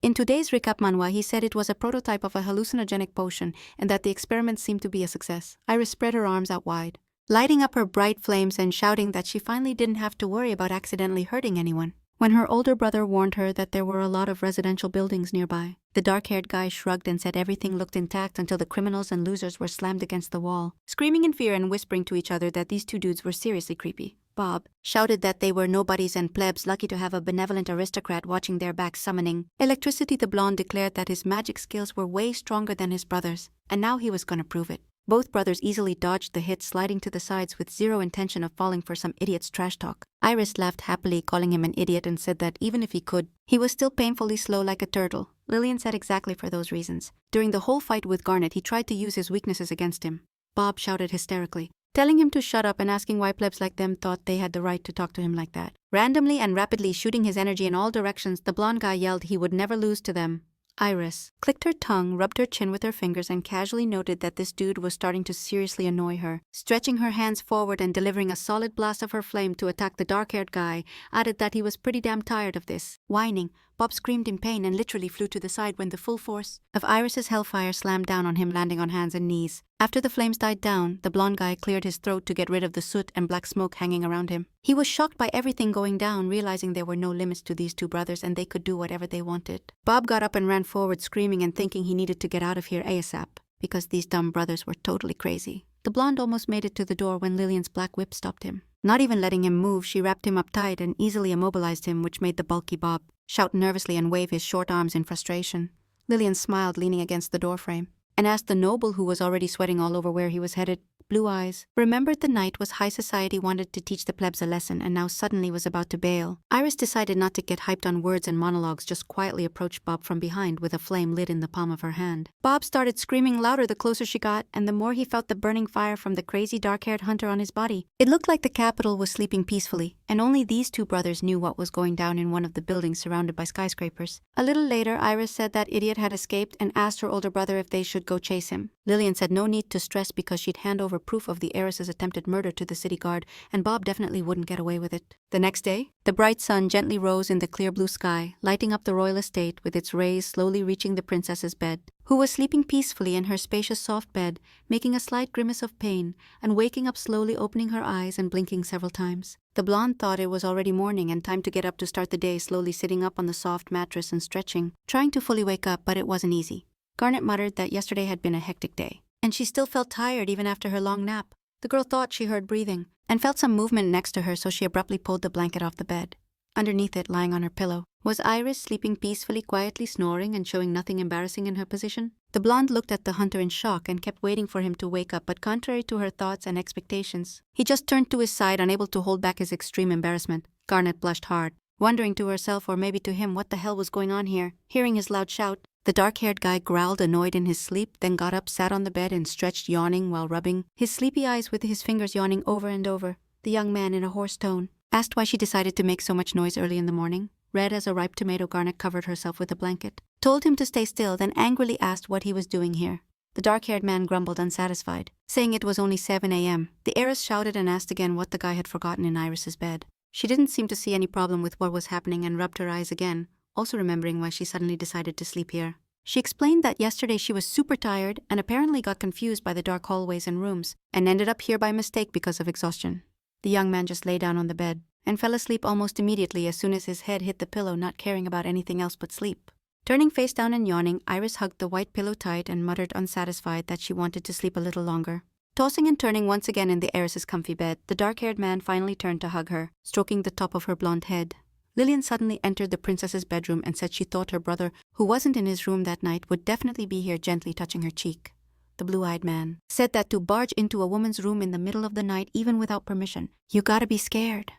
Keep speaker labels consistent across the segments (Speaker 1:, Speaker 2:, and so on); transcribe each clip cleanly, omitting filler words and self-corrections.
Speaker 1: In today's recap manhwa, he said it was a prototype of a hallucinogenic potion and that the experiment seemed to be a success. Iris spread her arms out wide, lighting up her bright flames and shouting that she finally didn't have to worry about accidentally hurting anyone. When her older brother warned her that there were a lot of residential buildings nearby, the dark-haired guy shrugged and said everything looked intact until the criminals and losers were slammed against the wall, screaming in fear and whispering to each other that these two dudes were seriously creepy. Bob shouted that they were nobodies and plebs lucky to have a benevolent aristocrat watching their back summoning electricity. The blonde declared that his magic skills were way stronger than his brother's, and now he was gonna prove it. Both brothers easily dodged the hit, sliding to the sides with zero intention of falling for some idiot's trash talk. Iris laughed happily, calling him an idiot, and said that even if he could, he was still painfully slow like a turtle. Lillian said exactly for those reasons. During the whole fight with Garnet, he tried to use his weaknesses against him. Bob shouted hysterically, telling him to shut up and asking why plebs like them thought they had the right to talk to him like that. Randomly and rapidly shooting his energy in all directions, the blonde guy yelled he would never lose to them. Iris clicked her tongue, rubbed her chin with her fingers, and casually noted that this dude was starting to seriously annoy her. Stretching her hands forward and delivering a solid blast of her flame to attack the dark-haired guy, added that he was pretty damn tired of this. Whining, Bob screamed in pain and literally flew to the side when the full force of Iris's hellfire slammed down on him, landing on hands and knees. After the flames died down, the blonde guy cleared his throat to get rid of the soot and black smoke hanging around him. He was shocked by everything going down, realizing there were no limits to these two brothers and they could do whatever they wanted. Bob got up and ran forward, screaming and thinking he needed to get out of here ASAP, because these dumb brothers were totally crazy. The blonde almost made it to the door when Lillian's black whip stopped him. Not even letting him move, she wrapped him up tight and easily immobilized him, which made the bulky Bob shout nervously and wave his short arms in frustration. Lillian smiled, leaning against the doorframe, and asked the noble, who was already sweating all over where he was headed, blue eyes, remembered the night was high society, wanted to teach the plebs a lesson, and now suddenly was about to bail. Iris decided not to get hyped on words and monologues, just quietly approached Bob from behind with a flame lit in the palm of her hand. Bob started screaming louder the closer she got, and the more he felt the burning fire from the crazy dark-haired hunter on his body. It looked like the capital was sleeping peacefully, and only these two brothers knew what was going down in one of the buildings surrounded by skyscrapers. A little later, Iris said that idiot had escaped and asked her older brother if they should go chase him. Lillian said no need to stress because she'd hand over proof of the heiress's attempted murder to the city guard, and Bob definitely wouldn't get away with it. The next day, the bright sun gently rose in the clear blue sky, lighting up the royal estate with its rays slowly reaching the princess's bed, who was sleeping peacefully in her spacious soft bed, making a slight grimace of pain, and waking up slowly, opening her eyes and blinking several times. The blonde thought it was already morning and time to get up to start the day, slowly sitting up on the soft mattress and stretching, trying to fully wake up, but it wasn't easy. Garnet muttered that yesterday had been a hectic day, and she still felt tired even after her long nap. The girl thought she heard breathing, and felt some movement next to her, so she abruptly pulled the blanket off the bed. Underneath it, lying on her pillow, was Iris, sleeping peacefully, quietly snoring and showing nothing embarrassing in her position. The blonde looked at the hunter in shock and kept waiting for him to wake up, but contrary to her thoughts and expectations, he just turned to his side, unable to hold back his extreme embarrassment. Garnet blushed hard, wondering to herself or maybe to him what the hell was going on here. Hearing his loud shout, the dark-haired guy growled, annoyed in his sleep, then got up, sat on the bed and stretched, yawning while rubbing his sleepy eyes with his fingers, yawning over and over. The young man, in a hoarse tone, asked why she decided to make so much noise early in the morning. Red as a ripe tomato, Garnet covered herself with a blanket, told him to stay still, then angrily asked what he was doing here. The dark-haired man grumbled, unsatisfied, saying it was only 7 a.m. The heiress shouted and asked again what the guy had forgotten in Iris's bed. She didn't seem to see any problem with what was happening and rubbed her eyes again, also remembering why she suddenly decided to sleep here. She explained that yesterday she was super tired and apparently got confused by the dark hallways and rooms, and ended up here by mistake because of exhaustion. The young man just lay down on the bed and fell asleep almost immediately as soon as his head hit the pillow, not caring about anything else but sleep. Turning face down and yawning, Iris hugged the white pillow tight and muttered, unsatisfied, that she wanted to sleep a little longer. Tossing and turning once again in the heiress's comfy bed, the dark-haired man finally turned to hug her, stroking the top of her blonde head. Lillian suddenly entered the princess's bedroom and said she thought her brother, who wasn't in his room that night, would definitely be here, gently touching her cheek. The blue-eyed man said that to barge into a woman's room in the middle of the night, even without permission, you gotta be scared.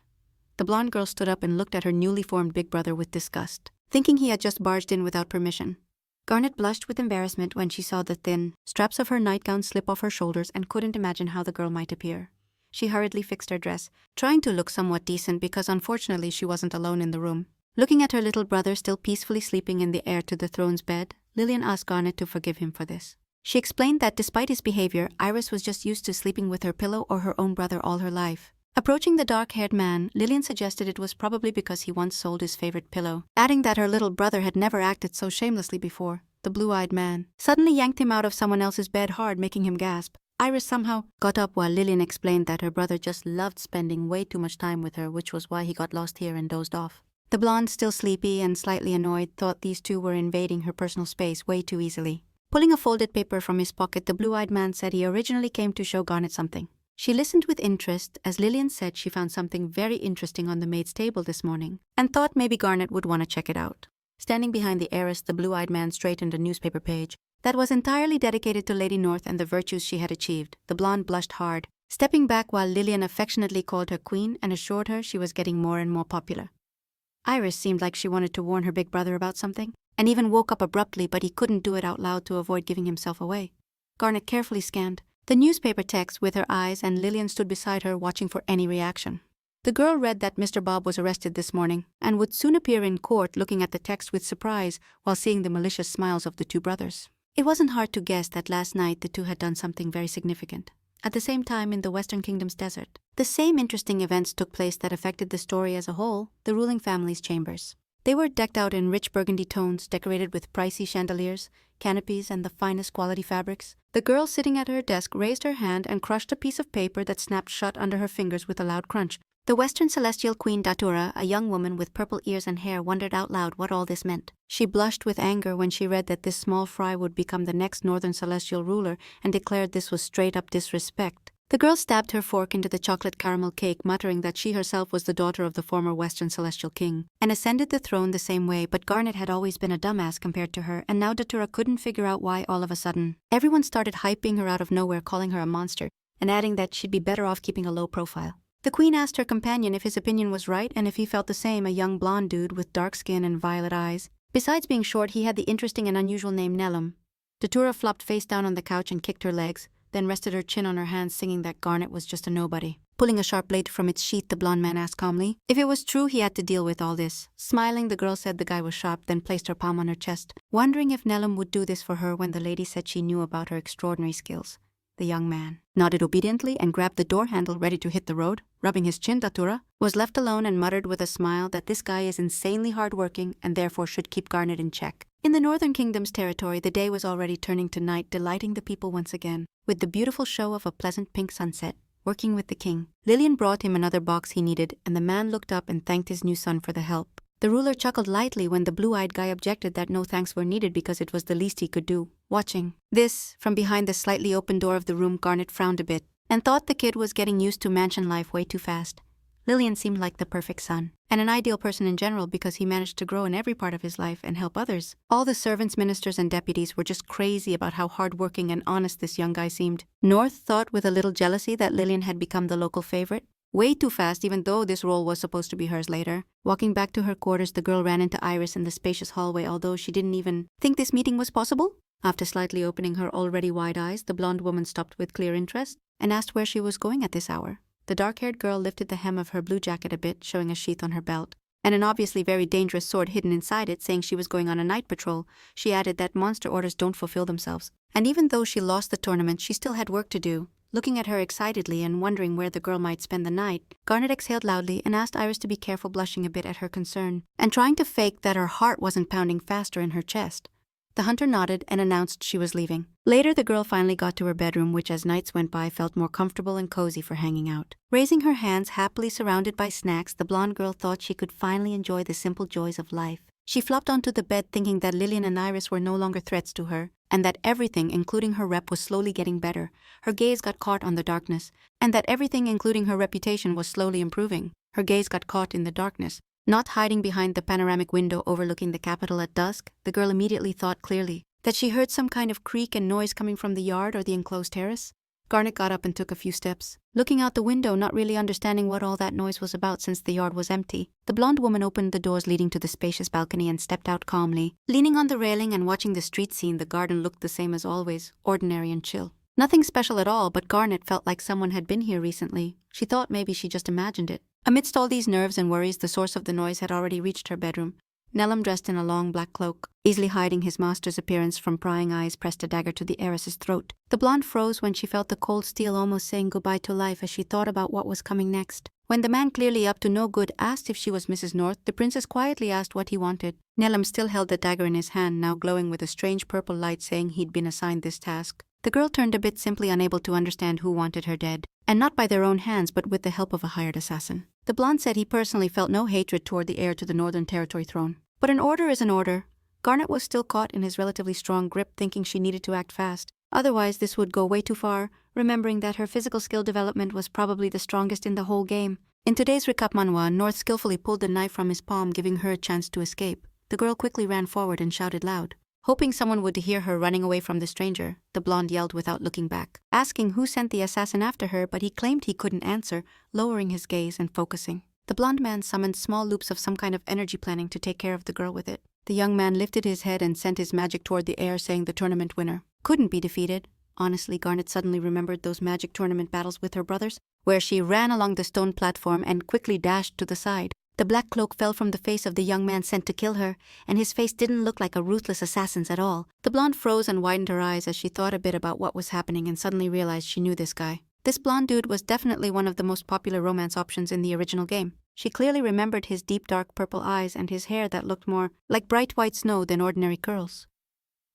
Speaker 1: The blonde girl stood up and looked at her newly formed big brother with disgust, thinking he had just barged in without permission. Garnet blushed with embarrassment when she saw the thin straps of her nightgown slip off her shoulders and couldn't imagine how the girl might appear. She hurriedly fixed her dress, trying to look somewhat decent because unfortunately she wasn't alone in the room. Looking at her little brother still peacefully sleeping in the heir to the throne's bed, Lillian asked Garnet to forgive him for this. She explained that despite his behavior, Iris was just used to sleeping with her pillow or her own brother all her life. Approaching the dark-haired man, Lillian suggested it was probably because he once sold his favorite pillow, adding that her little brother had never acted so shamelessly before. The blue-eyed man suddenly yanked him out of someone else's bed hard, making him gasp. Iris somehow got up while Lillian explained that her brother just loved spending way too much time with her, which was why he got lost here and dozed off. The blonde, still sleepy and slightly annoyed, thought these two were invading her personal space way too easily. Pulling a folded paper from his pocket, the blue-eyed man said he originally came to show Garnet something. She listened with interest as Lillian said she found something very interesting on the maid's table this morning and thought maybe Garnet would want to check it out. Standing behind the heiress, the blue-eyed man straightened a newspaper page that was entirely dedicated to Lady North and the virtues she had achieved. The blonde blushed hard, stepping back while Lillian affectionately called her queen and assured her she was getting more and more popular. Iris seemed like she wanted to warn her big brother about something, and even woke up abruptly, but he couldn't do it out loud to avoid giving himself away. Garnet carefully scanned the newspaper text with her eyes, and Lillian stood beside her watching for any reaction. The girl read that Mr. Bob was arrested this morning and would soon appear in court, looking at the text with surprise while seeing the malicious smiles of the two brothers. It wasn't hard to guess that last night the two had done something very significant. At the same time, in the Western Kingdom's desert, the same interesting events took place that affected the story as a whole, the ruling family's chambers. They were decked out in rich burgundy tones, decorated with pricey chandeliers, canopies, and the finest quality fabrics. The girl sitting at her desk raised her hand and crushed a piece of paper that snapped shut under her fingers with a loud crunch. The Western Celestial Queen Datura, a young woman with purple ears and hair, wondered out loud what all this meant. She blushed with anger when she read that this small fry would become the next Northern Celestial ruler and declared this was straight-up disrespect. The girl stabbed her fork into the chocolate caramel cake, muttering that she herself was the daughter of the former Western Celestial King, and ascended the throne the same way, but Garnet had always been a dumbass compared to her, and now Datura couldn't figure out why all of a sudden. Everyone started hyping her out of nowhere, calling her a monster, and adding that she'd be better off keeping a low profile. The queen asked her companion if his opinion was right and if he felt the same, a young blonde dude with dark skin and violet eyes. Besides being short, he had the interesting and unusual name Nelum. Datura flopped face down on the couch and kicked her legs, then rested her chin on her hands, singing that Garnet was just a nobody. Pulling a sharp blade from its sheath, the blonde man asked calmly if it was true he had to deal with all this. Smiling, the girl said the guy was sharp, then placed her palm on her chest, wondering if Nelum would do this for her when the lady said she knew about her extraordinary skills. The young man nodded obediently and grabbed the door handle, ready to hit the road. Rubbing his chin, Datura was left alone and muttered with a smile that this guy is insanely hardworking and therefore should keep Garnet in check. In the Northern Kingdom's territory, the day was already turning to night, delighting the people once again with the beautiful show of a pleasant pink sunset. Working with the king, Lillian brought him another box he needed, and the man looked up and thanked his new son for the help. The ruler chuckled lightly when the blue-eyed guy objected that no thanks were needed because it was the least he could do. Watching this from behind the slightly open door of the room, Garnet frowned a bit and thought the kid was getting used to mansion life way too fast. Lillian seemed like the perfect son, and an ideal person in general because he managed to grow in every part of his life and help others. All the servants, ministers, and deputies were just crazy about how hardworking and honest this young guy seemed. North thought with a little jealousy that Lillian had become the local favorite. Way too fast, even though this role was supposed to be hers later. Walking back to her quarters, the girl ran into Iris in the spacious hallway, although she didn't even think this meeting was possible. After slightly opening her already wide eyes, the blonde woman stopped with clear interest and asked where she was going at this hour. The dark-haired girl lifted the hem of her blue jacket a bit, showing a sheath on her belt, and an obviously very dangerous sword hidden inside it, saying she was going on a night patrol. She added that monster orders don't fulfill themselves, and even though she lost the tournament, she still had work to do. Looking at her excitedly and wondering where the girl might spend the night, Garnet exhaled loudly and asked Iris to be careful, blushing a bit at her concern and trying to fake that her heart wasn't pounding faster in her chest. The hunter nodded and announced she was leaving. Later, the girl finally got to her bedroom, which as nights went by felt more comfortable and cozy for hanging out. Raising her hands, happily surrounded by snacks, the blonde girl thought she could finally enjoy the simple joys of life. She flopped onto the bed, thinking that Lillian and Iris were no longer threats to her, and that everything, including her rep, was slowly getting better. Her gaze got caught on the darkness, and that everything, including her reputation, was slowly improving. Her gaze got caught in the darkness. Not hiding behind the panoramic window overlooking the capital at dusk, the girl immediately thought clearly that she heard some kind of creak and noise coming from the yard or the enclosed terrace. Garnet got up and took a few steps, looking out the window, not really understanding what all that noise was about since the yard was empty. The blonde woman opened the doors leading to the spacious balcony and stepped out calmly. Leaning on the railing and watching the street scene, the garden looked the same as always, ordinary and chill. Nothing special at all, but Garnet felt like someone had been here recently. She thought maybe she just imagined it. Amidst all these nerves and worries, the source of the noise had already reached her bedroom. Nelum, dressed in a long black cloak, easily hiding his master's appearance from prying eyes, pressed a dagger to the heiress's throat. The blonde froze when she felt the cold steel almost saying goodbye to life as she thought about what was coming next. When the man, clearly up to no good, asked if she was Mrs. North, the princess quietly asked what he wanted. Nelum still held the dagger in his hand, now glowing with a strange purple light, saying he'd been assigned this task. The girl turned a bit, simply unable to understand who wanted her dead, and not by their own hands but with the help of a hired assassin. The blonde said he personally felt no hatred toward the heir to the Northern Territory throne. But an order is an order. Garnet was still caught in his relatively strong grip, thinking she needed to act fast. Otherwise this would go way too far, remembering that her physical skill development was probably the strongest in the whole game. In today's recap manhwa, North skillfully pulled the knife from his palm, giving her a chance to escape. The girl quickly ran forward and shouted loud. Hoping someone would hear her running away from the stranger, the blonde yelled without looking back, asking who sent the assassin after her, but he claimed he couldn't answer, lowering his gaze and focusing. The blonde man summoned small loops of some kind of energy planning to take care of the girl with it. The young man lifted his head and sent his magic toward the air, saying the tournament winner couldn't be defeated. Honestly, Garnet suddenly remembered those magic tournament battles with her brothers, where she ran along the stone platform and quickly dashed to the side. The black cloak fell from the face of the young man sent to kill her, and his face didn't look like a ruthless assassin's at all. The blonde froze and widened her eyes as she thought a bit about what was happening and suddenly realized she knew this guy. This blonde dude was definitely one of the most popular romance options in the original game. She clearly remembered his deep dark purple eyes and his hair that looked more like bright white snow than ordinary curls.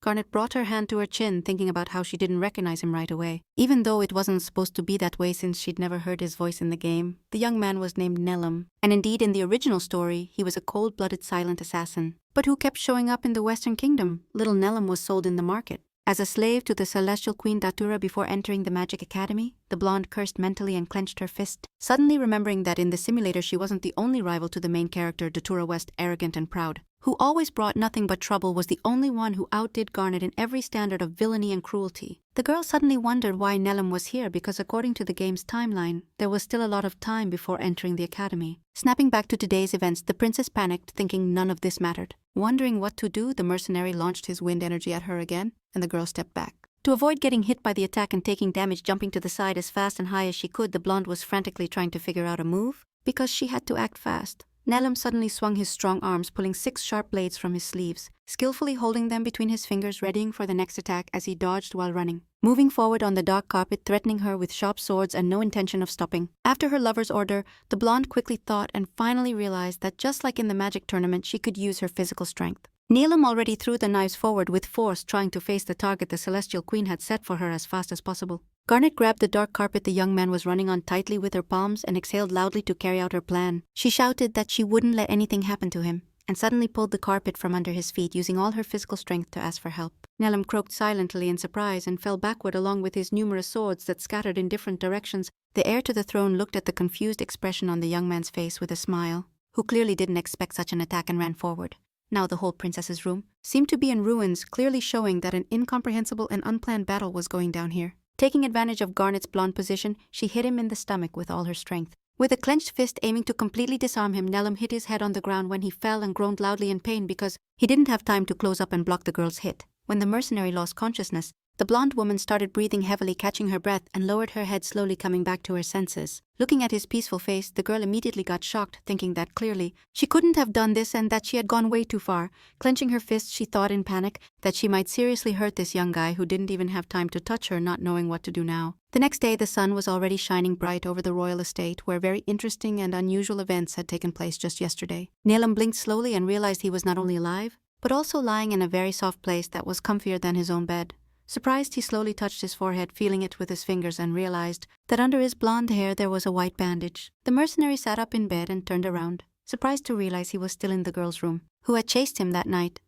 Speaker 1: Garnet brought her hand to her chin, thinking about how she didn't recognize him right away. Even though it wasn't supposed to be that way since she'd never heard his voice in the game, the young man was named Nelum, and indeed in the original story, he was a cold-blooded silent assassin. But who kept showing up in the Western Kingdom? Little Nelum was sold in the market. As a slave to the celestial queen Datura before entering the Magic Academy, the blonde cursed mentally and clenched her fist, suddenly remembering that in the simulator she wasn't the only rival to the main character, Datura West, arrogant and proud, who always brought nothing but trouble, was the only one who outdid Garnet in every standard of villainy and cruelty. The girl suddenly wondered why Nelum was here, because according to the game's timeline, there was still a lot of time before entering the academy. Snapping back to today's events, the princess panicked, thinking none of this mattered. Wondering what to do, the mercenary launched his wind energy at her again, and the girl stepped back. To avoid getting hit by the attack and taking damage, jumping to the side as fast and high as she could, the blonde was frantically trying to figure out a move, because she had to act fast. Nelum suddenly swung his strong arms, pulling 6 sharp blades from his sleeves, skillfully holding them between his fingers, readying for the next attack as he dodged while running, moving forward on the dark carpet, threatening her with sharp swords and no intention of stopping. After her lover's order, the blonde quickly thought and finally realized that just like in the magic tournament, she could use her physical strength. Nelum already threw the knives forward with force, trying to face the target the Celestial Queen had set for her as fast as possible. Garnet grabbed the dark carpet the young man was running on tightly with her palms and exhaled loudly to carry out her plan. She shouted that she wouldn't let anything happen to him, and suddenly pulled the carpet from under his feet, using all her physical strength to ask for help. Nelum croaked silently in surprise and fell backward along with his numerous swords that scattered in different directions. The heir to the throne looked at the confused expression on the young man's face with a smile, who clearly didn't expect such an attack, and ran forward. Now the whole princess's room seemed to be in ruins, clearly showing that an incomprehensible and unplanned battle was going down here. Taking advantage of Garnet's blonde position, she hit him in the stomach with all her strength. With a clenched fist aiming to completely disarm him, Nelum hit his head on the ground when he fell and groaned loudly in pain because he didn't have time to close up and block the girl's hit. When the mercenary lost consciousness, the blonde woman started breathing heavily, catching her breath, and lowered her head, slowly coming back to her senses. Looking at his peaceful face, the girl immediately got shocked, thinking that clearly she couldn't have done this and that she had gone way too far. Clenching her fists, she thought in panic that she might seriously hurt this young guy who didn't even have time to touch her, not knowing what to do now. The next day, the sun was already shining bright over the royal estate, where very interesting and unusual events had taken place just yesterday. Nelum blinked slowly and realized he was not only alive, but also lying in a very soft place that was comfier than his own bed. Surprised, he slowly touched his forehead, feeling it with his fingers, and realized that under his blonde hair there was a white bandage. The mercenary sat up in bed and turned around, surprised to realize he was still in the girl's room, who had chased him that night.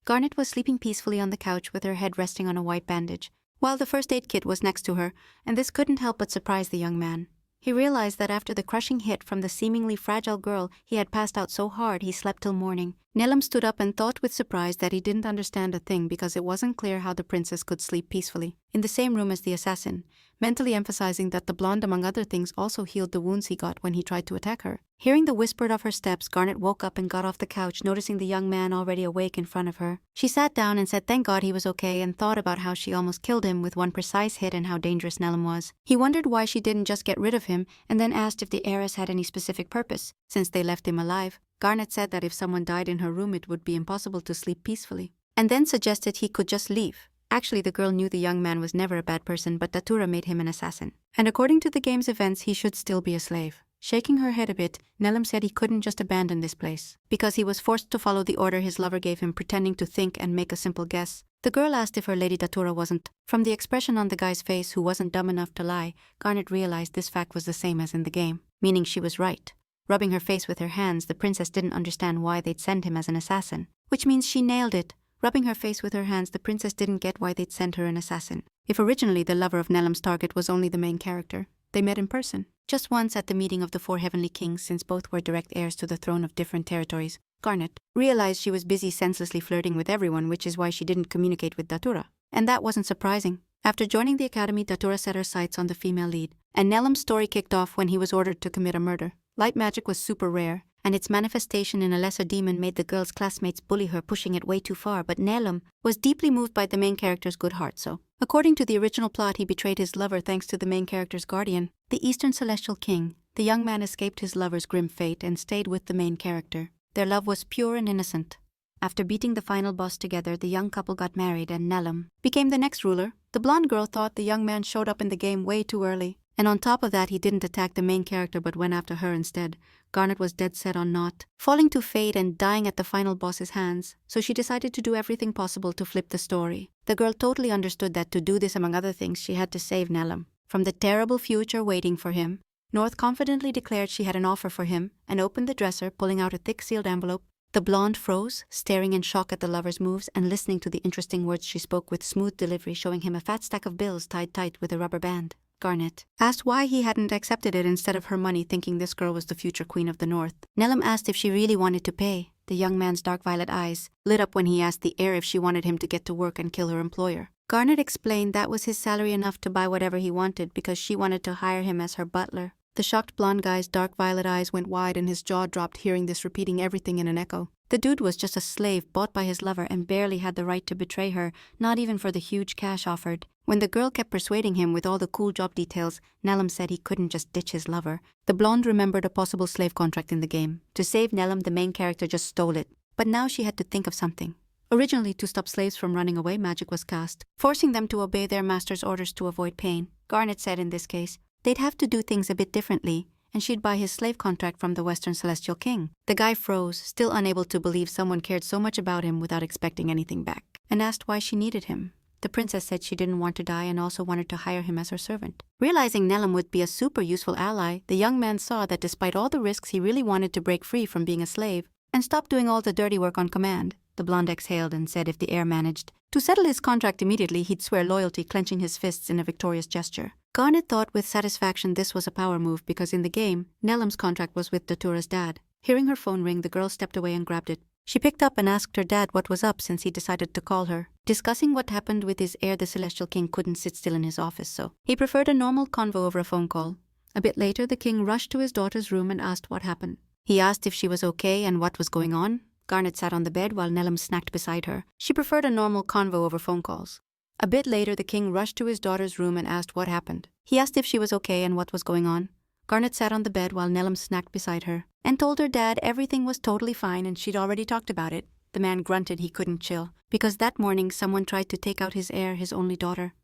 Speaker 1: Garnet was sleeping peacefully on the couch with her head resting on a white bandage, while the first aid kit was next to her, and this couldn't help but surprise the young man. He realized that after the crushing hit from the seemingly fragile girl, he had passed out so hard he slept till morning. Nelum stood up and thought with surprise that he didn't understand a thing because it wasn't clear how the princess could sleep peacefully in the same room as the assassin, mentally emphasizing that the blonde, among other things, also healed the wounds he got when he tried to attack her. Hearing the whisper of her steps, Garnet woke up and got off the couch, noticing the young man already awake in front of her. She sat down and said thank God he was okay, and thought about how she almost killed him with one precise hit and how dangerous Nelum was. He wondered why she didn't just get rid of him, and then asked if the heiress had any specific purpose, since they left him alive. Garnet said that if someone died in her room it would be impossible to sleep peacefully, and then suggested he could just leave. Actually, the girl knew the young man was never a bad person, but Datura made him an assassin. And according to the game's events, he should still be a slave. Shaking her head a bit, Nelim said he couldn't just abandon this place, because he was forced to follow the order his lover gave him, pretending to think and make a simple guess. The girl asked if her lady Datura wasn't. From the expression on the guy's face, who wasn't dumb enough to lie, Garnet realized this fact was the same as in the game, meaning she was right. Rubbing her face with her hands, the princess didn't understand why they'd send him as an assassin, which means she nailed it. Rubbing her face with her hands, the princess didn't get why they'd sent her an assassin. If originally the lover of Nelim's target was only the main character, they met in person. Just once at the meeting of the 4 heavenly kings, since both were direct heirs to the throne of different territories. Garnet realized she was busy senselessly flirting with everyone, which is why she didn't communicate with Datura. And that wasn't surprising. After joining the academy, Datura set her sights on the female lead, and Nelim's story kicked off when he was ordered to commit a murder. Light magic was super rare, and its manifestation in a lesser demon made the girl's classmates bully her, pushing it way too far, but Nelim was deeply moved by the main character's good heart, so according to the original plot, he betrayed his lover thanks to the main character's guardian, the Eastern Celestial King. The young man escaped his lover's grim fate and stayed with the main character. Their love was pure and innocent. After beating the final boss together, the young couple got married and Nelim became the next ruler. The blonde girl thought the young man showed up in the game way too early, and on top of that he didn't attack the main character but went after her instead. Garnet was dead set on not falling to fate and dying at the final boss's hands, so she decided to do everything possible to flip the story. The girl totally understood that to do this, among other things, she had to save Nelim from the terrible future waiting for him. North confidently declared she had an offer for him and opened the dresser, pulling out a thick sealed envelope. The blonde froze, staring in shock at the lover's moves and listening to the interesting words she spoke with smooth delivery, showing him a fat stack of bills tied tight with a rubber band. Garnet asked why he hadn't accepted it instead of her money, thinking this girl was the future queen of the North. Nelim asked if she really wanted to pay. The young man's dark violet eyes lit up when he asked the heir if she wanted him to get to work and kill her employer. Garnet explained that was his salary enough to buy whatever he wanted because she wanted to hire him as her butler. The shocked blonde guy's dark violet eyes went wide and his jaw dropped, hearing this, repeating everything in an echo. The dude was just a slave bought by his lover and barely had the right to betray her, not even for the huge cash offered. When the girl kept persuading him with all the cool job details, Nelim said he couldn't just ditch his lover. The blonde remembered a possible slave contract in the game. To save Nelim, the main character just stole it. But now she had to think of something. Originally, to stop slaves from running away, magic was cast, forcing them to obey their master's orders to avoid pain. Garnet said in this case, they'd have to do things a bit differently, and she'd buy his slave contract from the Western Celestial King. The guy froze, still unable to believe someone cared so much about him without expecting anything back, and asked why she needed him. The princess said she didn't want to die and also wanted to hire him as her servant. Realizing Nelim would be a super useful ally, the young man saw that despite all the risks, he really wanted to break free from being a slave and stop doing all the dirty work on command. The blonde exhaled and said if the heir managed to settle his contract immediately, he'd swear loyalty, clenching his fists in a victorious gesture. Garnet thought with satisfaction this was a power move because in the game, Nelim's contract was with Datura's dad. Hearing her phone ring, the girl stepped away and grabbed it. She picked up and asked her dad what was up since he decided to call her. Discussing what happened with his heir, the Celestial King couldn't sit still in his office, so he preferred a normal convo over a phone call. A bit later, the king rushed to his daughter's room and asked what happened. He asked if she was okay and what was going on. Garnet sat on the bed while Nelim snacked beside her. She preferred a normal convo over phone calls. A bit later, the king rushed to his daughter's room and asked what happened. He asked if she was okay and what was going on. Garnet sat on the bed while Nelim snacked beside her and told her dad everything was totally fine and she'd already talked about it. The man grunted he couldn't chill, because that morning someone tried to take out his heir, his only daughter.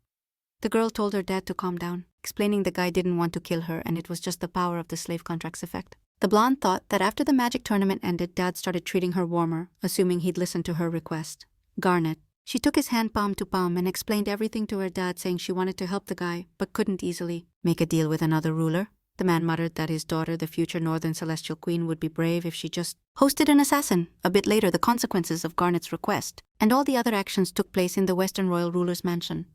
Speaker 1: The girl told her dad to calm down, explaining the guy didn't want to kill her and it was just the power of the slave contract's effect. The blonde thought that after the magic tournament ended, dad started treating her warmer, assuming he'd listen to her request. Garnet. She took his hand palm to palm and explained everything to her dad, saying she wanted to help the guy, but couldn't easily make a deal with another ruler. The man muttered that his daughter, the future Northern Celestial Queen, would be brave if she just hosted an assassin. A bit later, the consequences of Garnet's request and all the other actions took place in the Western Royal Ruler's mansion.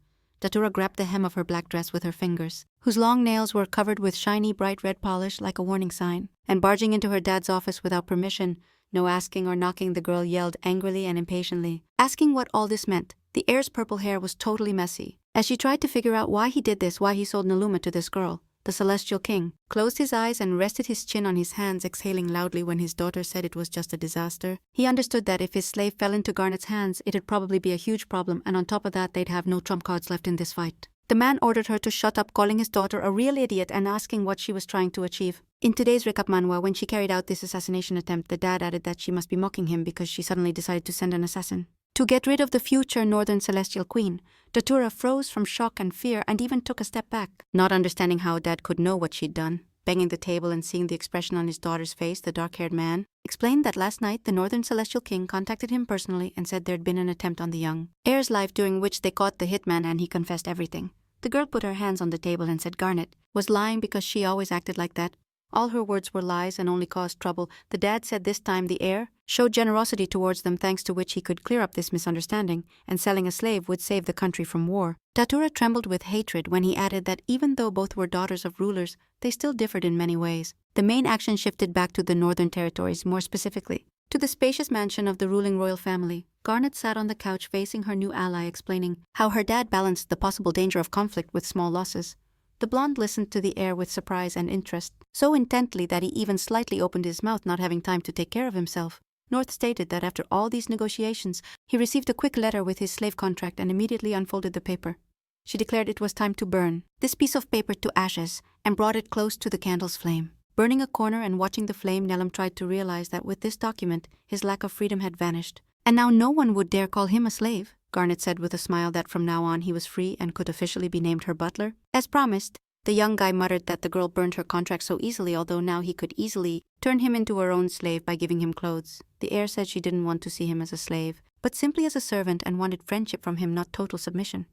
Speaker 1: Datura grabbed the hem of her black dress with her fingers, whose long nails were covered with shiny, bright red polish like a warning sign, and barging into her dad's office without permission, no asking or knocking, the girl yelled angrily and impatiently, asking what all this meant. The heir's purple hair was totally messy. As she tried to figure out why he did this, why he sold Naluma to this girl, the Celestial King closed his eyes and rested his chin on his hands, exhaling loudly when his daughter said it was just a disaster. He understood that if his slave fell into Garnet's hands, it'd probably be a huge problem, and on top of that, they'd have no trump cards left in this fight. The man ordered her to shut up, calling his daughter a real idiot and asking what she was trying to achieve. In today's recap manhwa, when she carried out this assassination attempt, the dad added that she must be mocking him because she suddenly decided to send an assassin to get rid of the future Northern Celestial Queen. Datura froze from shock and fear and even took a step back, not understanding how Dad could know what she'd done. Banging the table and seeing the expression on his daughter's face, the dark-haired man explained that last night the Northern Celestial King contacted him personally and said there'd been an attempt on the young heir's life, during which they caught the hitman and he confessed everything. The girl put her hands on the table and said Garnet was lying because she always acted like that. All her words were lies and only caused trouble. The dad said this time the heir showed generosity towards them, thanks to which he could clear up this misunderstanding, and selling a slave would save the country from war. Datura trembled with hatred when he added that even though both were daughters of rulers, they still differed in many ways. The main action shifted back to the northern territories, more specifically to the spacious mansion of the ruling royal family. Garnet sat on the couch facing her new ally, explaining how her dad balanced the possible danger of conflict with small losses. The blonde listened to the heir with surprise and interest, so intently that he even slightly opened his mouth, not having time to take care of himself. North stated that after all these negotiations, he received a quick letter with his slave contract and immediately unfolded the paper. She declared it was time to burn this piece of paper to ashes and brought it close to the candle's flame. Burning a corner and watching the flame, Nelam tried to realize that with this document, his lack of freedom had vanished. And now no one would dare call him a slave. Garnet said with a smile that from now on he was free and could officially be named her butler. As promised, the young guy muttered that the girl burned her contract so easily, although now he could easily turn him into her own slave by giving him clothes. The heir said she didn't want to see him as a slave, but simply as a servant, and wanted friendship from him, not total submission.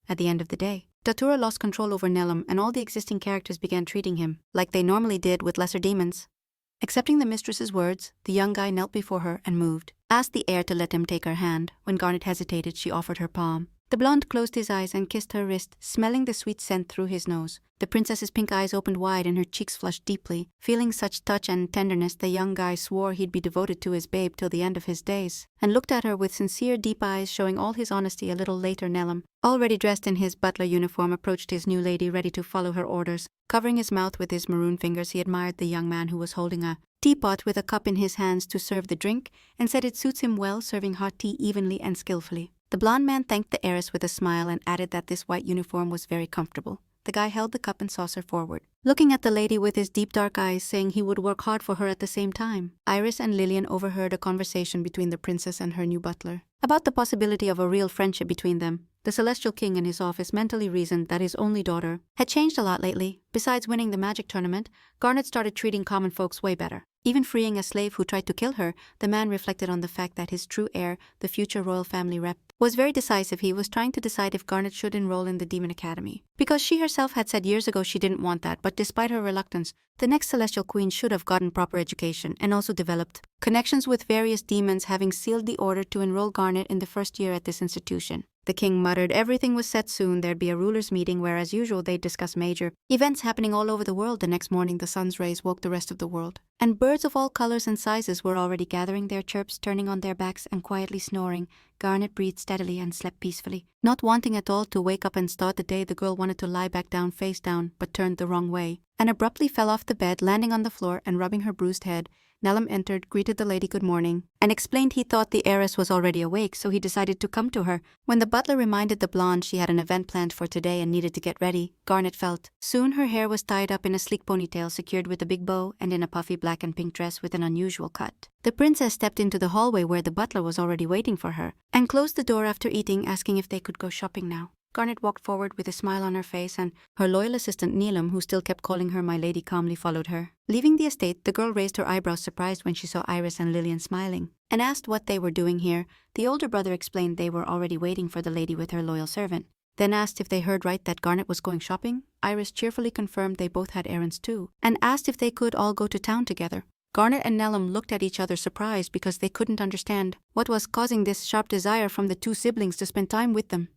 Speaker 1: At the end of the day, Datura lost control over Nelam, and all the existing characters began treating him like they normally did with lesser demons. Accepting the mistress's words, the young guy knelt before her and moved, asked the heir to let him take her hand. When Garnet hesitated, she offered her palm. The blonde closed his eyes and kissed her wrist, smelling the sweet scent through his nose. The princess's pink eyes opened wide and her cheeks flushed deeply. Feeling such touch and tenderness, the young guy swore he'd be devoted to his babe till the end of his days, and looked at her with sincere, deep eyes, showing all his honesty. A little later, Nelam, already dressed in his butler uniform, approached his new lady, ready to follow her orders. Covering his mouth with his maroon fingers, he admired the young man who was holding a teapot with a cup in his hands to serve the drink, and said it suits him well, serving hot tea evenly and skillfully. The blonde man thanked the heiress with a smile and added that this white uniform was very comfortable. The guy held the cup and saucer forward, looking at the lady with his deep dark eyes, saying he would work hard for her at the same time. Iris and Lillian overheard a conversation between the princess and her new butler about the possibility of a real friendship between them. The Celestial King in his office mentally reasoned that his only daughter had changed a lot lately. Besides winning the magic tournament, Garnet started treating common folks way better. Even freeing a slave who tried to kill her, the man reflected on the fact that his true heir, the future royal family rep, was very decisive. He was trying to decide if Garnet should enroll in the Demon Academy, because she herself had said years ago she didn't want that, but despite her reluctance, the next Celestial Queen should have gotten proper education and also developed connections with various demons, having sealed the order to enroll Garnet in the first year at this institution. The king muttered everything was set soon. There'd be a ruler's meeting where, as usual, they'd discuss major events happening all over the world. The next morning, the sun's rays woke the rest of the world, and birds of all colors and sizes were already gathering their chirps, turning on their backs and quietly snoring. Garnet breathed steadily and slept peacefully. Not wanting at all to wake up and start the day, the girl wanted to lie back down face down, but turned the wrong way, and abruptly fell off the bed, landing on the floor and rubbing her bruised head. Nelam entered, greeted the lady good morning, and explained he thought the heiress was already awake, so he decided to come to her. When the butler reminded the blonde she had an event planned for today and needed to get ready, Garnet felt. Soon her hair was tied up in a sleek ponytail secured with a big bow and in a puffy black and pink dress with an unusual cut. The princess stepped into the hallway where the butler was already waiting for her, and closed the door after eating, asking if they could go shopping now. Garnet walked forward with a smile on her face, and her loyal assistant Neelam, who still kept calling her my lady, calmly followed her. Leaving the estate, the girl raised her eyebrows, surprised when she saw Iris and Lillian smiling, and asked what they were doing here. The older brother explained they were already waiting for the lady with her loyal servant, then asked if they heard right that Garnet was going shopping. Iris cheerfully confirmed they both had errands too, and asked if they could all go to town together. Garnet and Neelam looked at each other, surprised because they couldn't understand what was causing this sharp desire from the two siblings to spend time with them.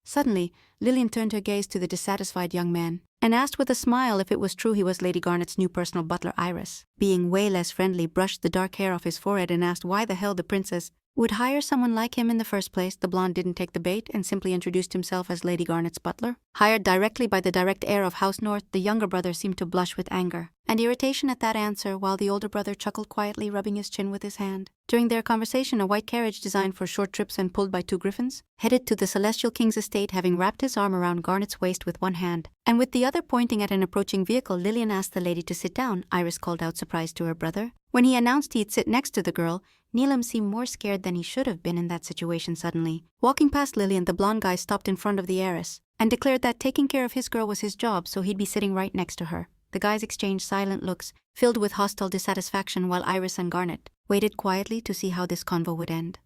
Speaker 1: Suddenly, Lillian turned her gaze to the dissatisfied young man, and asked with a smile if it was true he was Lady Garnet's new personal butler. Iris, being way less friendly, brushed the dark hair off his forehead and asked why the hell the princess would hire someone like him in the first place. The blonde didn't take the bait and simply introduced himself as Lady Garnet's butler. Hired directly by the direct heir of House North, the younger brother seemed to blush with anger and irritation at that answer, while the older brother chuckled quietly, rubbing his chin with his hand. During their conversation, a white carriage designed for short trips and pulled by 2 griffins headed to the Celestial King's estate, having wrapped his arm around Garnet's waist with one hand and with the other pointing at an approaching vehicle. Lillian asked the lady to sit down. Iris called out surprise to her brother. When he announced he'd sit next to the girl, Neelam seemed more scared than he should have been in that situation. Suddenly, walking past Lillian, the blonde guy stopped in front of the heiress and declared that taking care of his girl was his job, so he'd be sitting right next to her. The guys exchanged silent looks, filled with hostile dissatisfaction, while Iris and Garnet waited quietly to see how this convo would end.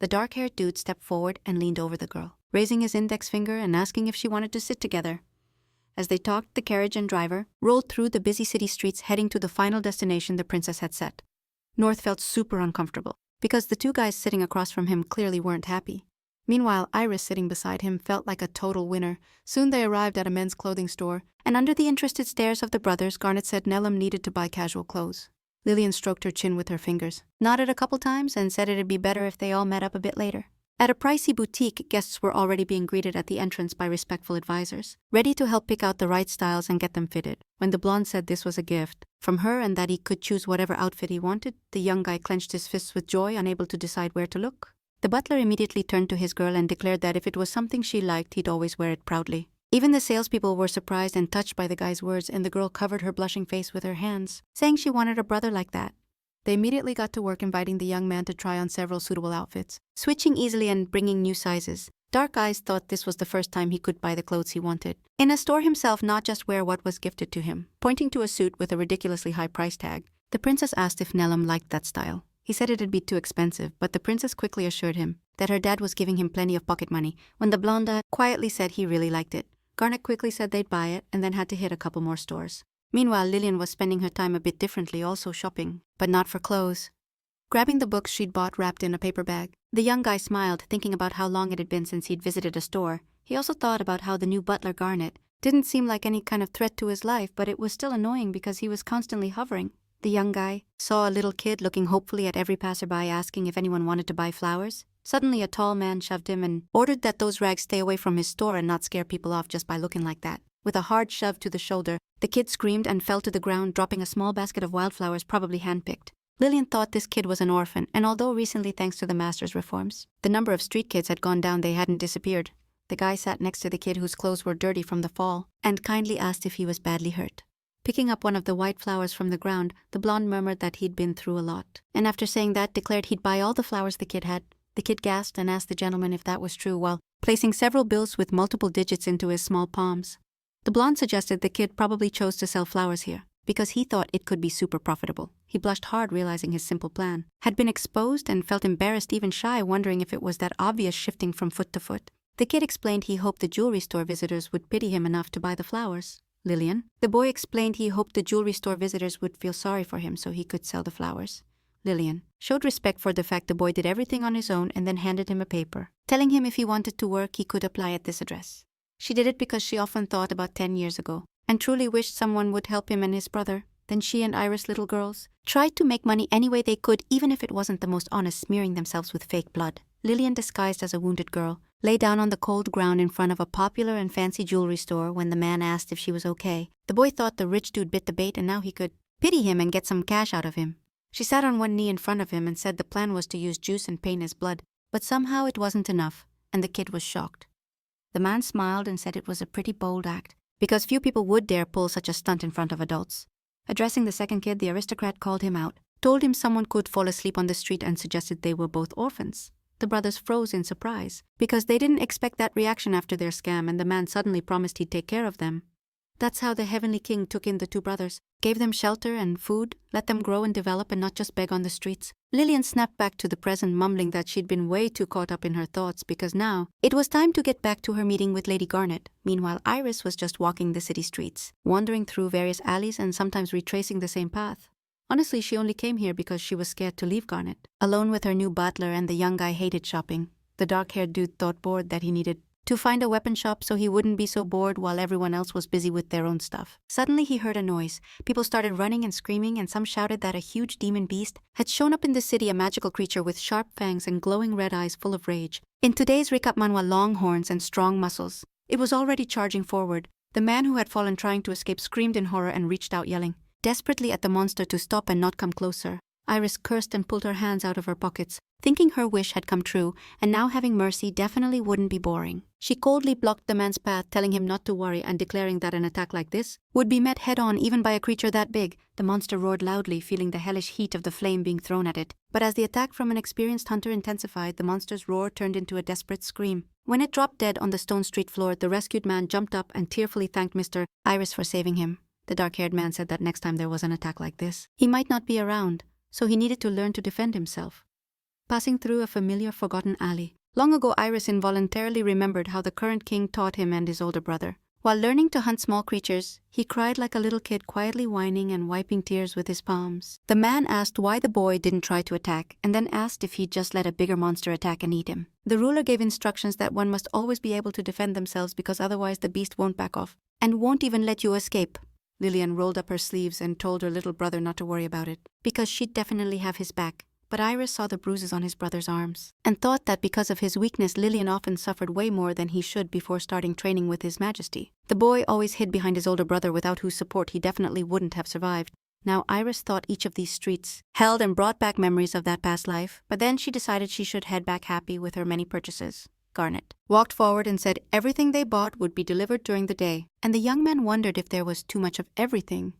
Speaker 1: The dark-haired dude stepped forward and leaned over the girl, raising his index finger and asking if she wanted to sit together. As they talked, the carriage and driver rolled through the busy city streets, heading to the final destination the princess had set. North felt super uncomfortable, because the 2 guys sitting across from him clearly weren't happy. Meanwhile, Iris, sitting beside him, felt like a total winner. Soon they arrived at a men's clothing store, and under the interested stares of the brothers, Garnet said Neelam needed to buy casual clothes. Lillian stroked her chin with her fingers, nodded a couple times, and said it'd be better if they all met up a bit later. At a pricey boutique, guests were already being greeted at the entrance by respectful advisors, ready to help pick out the right styles and get them fitted. When the blonde said this was a gift from her and that he could choose whatever outfit he wanted, the young guy clenched his fists with joy, unable to decide where to look. The butler immediately turned to his girl and declared that if it was something she liked, he'd always wear it proudly. Even the salespeople were surprised and touched by the guy's words, and the girl covered her blushing face with her hands, saying she wanted a brother like that. They immediately got to work inviting the young man to try on several suitable outfits, switching easily and bringing new sizes. Dark Eyes thought this was the first time he could buy the clothes he wanted in a store himself, not just wear what was gifted to him. Pointing to a suit with a ridiculously high price tag, the princess asked if Neelam liked that style. He said it'd be too expensive, but the princess quickly assured him that her dad was giving him plenty of pocket money. When the blonde quietly said he really liked it, Garnet quickly said they'd buy it and then had to hit a couple more stores. Meanwhile, Lillian was spending her time a bit differently, also shopping, but not for clothes. Grabbing the books she'd bought wrapped in a paper bag, the young guy smiled, thinking about how long it had been since he'd visited a store. He also thought about how the new butler, Garnet, didn't seem like any kind of threat to his life, but it was still annoying because he was constantly hovering. The young guy saw a little kid looking hopefully at every passerby, asking if anyone wanted to buy flowers. Suddenly, a tall man shoved him and ordered that those rags stay away from his store and not scare people off just by looking like that. With a hard shove to the shoulder, the kid screamed and fell to the ground, dropping a small basket of wildflowers, probably handpicked. Lillian thought this kid was an orphan, and although recently, thanks to the master's reforms, the number of street kids had gone down, they hadn't disappeared. The guy sat next to the kid whose clothes were dirty from the fall and kindly asked if he was badly hurt. Picking up one of the white flowers from the ground, the blonde murmured that he'd been through a lot, and after saying that, declared he'd buy all the flowers the kid had. The kid gasped and asked the gentleman if that was true, while placing several bills with multiple digits into his small palms. The blonde suggested the kid probably chose to sell flowers here because he thought it could be super profitable. He blushed hard, realizing his simple plan had been exposed, and felt embarrassed, even shy, wondering if it was that obvious, shifting from foot to foot. The kid explained he hoped the jewelry store visitors would pity him enough to buy the flowers. Lillian. The boy explained he hoped the jewelry store visitors would feel sorry for him so he could sell the flowers. Lillian showed respect for the fact the boy did everything on his own and then handed him a paper, telling him if he wanted to work he could apply at this address. She did it because she often thought about 10 years ago and truly wished someone would help him and his brother. Then she and Iris, little girls, tried to make money any way they could, even if it wasn't the most honest, smearing themselves with fake blood. Lillian, disguised as a wounded girl, lay down on the cold ground in front of a popular and fancy jewelry store when the man asked if she was okay. The boy thought the rich dude bit the bait and now he could pity him and get some cash out of him. She sat on one knee in front of him and said the plan was to use juice and paint his blood, but somehow it wasn't enough, and the kid was shocked. The man smiled and said it was a pretty bold act, because few people would dare pull such a stunt in front of adults. Addressing the second kid, the aristocrat called him out, told him someone could fall asleep on the street, and suggested they were both orphans. The brothers froze in surprise, because they didn't expect that reaction after their scam, and the man suddenly promised he'd take care of them. That's how the Heavenly King took in the two brothers, gave them shelter and food, let them grow and develop and not just beg on the streets. Lillian snapped back to the present, mumbling that she'd been way too caught up in her thoughts because now it was time to get back to her meeting with Lady Garnet. Meanwhile, Iris was just walking the city streets, wandering through various alleys and sometimes retracing the same path. Honestly, she only came here because she was scared to leave Garnet. Alone with her new butler, and the young guy hated shopping. The dark-haired dude thought bored that he needed to find a weapon shop so he wouldn't be so bored while everyone else was busy with their own stuff. Suddenly he heard a noise. People started running and screaming, and some shouted that a huge demon beast had shown up in the city, a magical creature with sharp fangs and glowing red eyes full of rage. In today's recap manhwa, long horns and strong muscles. It was already charging forward. The man who had fallen trying to escape screamed in horror and reached out, yelling desperately at the monster to stop and not come closer. Iris cursed and pulled her hands out of her pockets, thinking her wish had come true, and now having mercy definitely wouldn't be boring. She coldly blocked the man's path, telling him not to worry and declaring that an attack like this would be met head-on even by a creature that big. The monster roared loudly, feeling the hellish heat of the flame being thrown at it. But as the attack from an experienced hunter intensified, the monster's roar turned into a desperate scream. When it dropped dead on the stone street floor, the rescued man jumped up and tearfully thanked Mr. Iris for saving him. The dark-haired man said that next time there was an attack like this, he might not be around, so he needed to learn to defend himself. Passing through a familiar forgotten alley. Long ago, Iris involuntarily remembered how the current king taught him and his older brother. While learning to hunt small creatures, he cried like a little kid, quietly whining and wiping tears with his palms. The man asked why the boy didn't try to attack, and then asked if he'd just let a bigger monster attack and eat him. The ruler gave instructions that one must always be able to defend themselves because otherwise the beast won't back off, and won't even let you escape. Lillian rolled up her sleeves and told her little brother not to worry about it, because she'd definitely have his back. But Iris saw the bruises on his brother's arms, and thought that because of his weakness, Lillian often suffered way more than he should before starting training with His Majesty. The boy always hid behind his older brother, without whose support he definitely wouldn't have survived. Now Iris thought each of these streets held and brought back memories of that past life, but then she decided she should head back happy with her many purchases. Garnet walked forward and said everything they bought would be delivered during the day, and the young man wondered if there was too much of everything.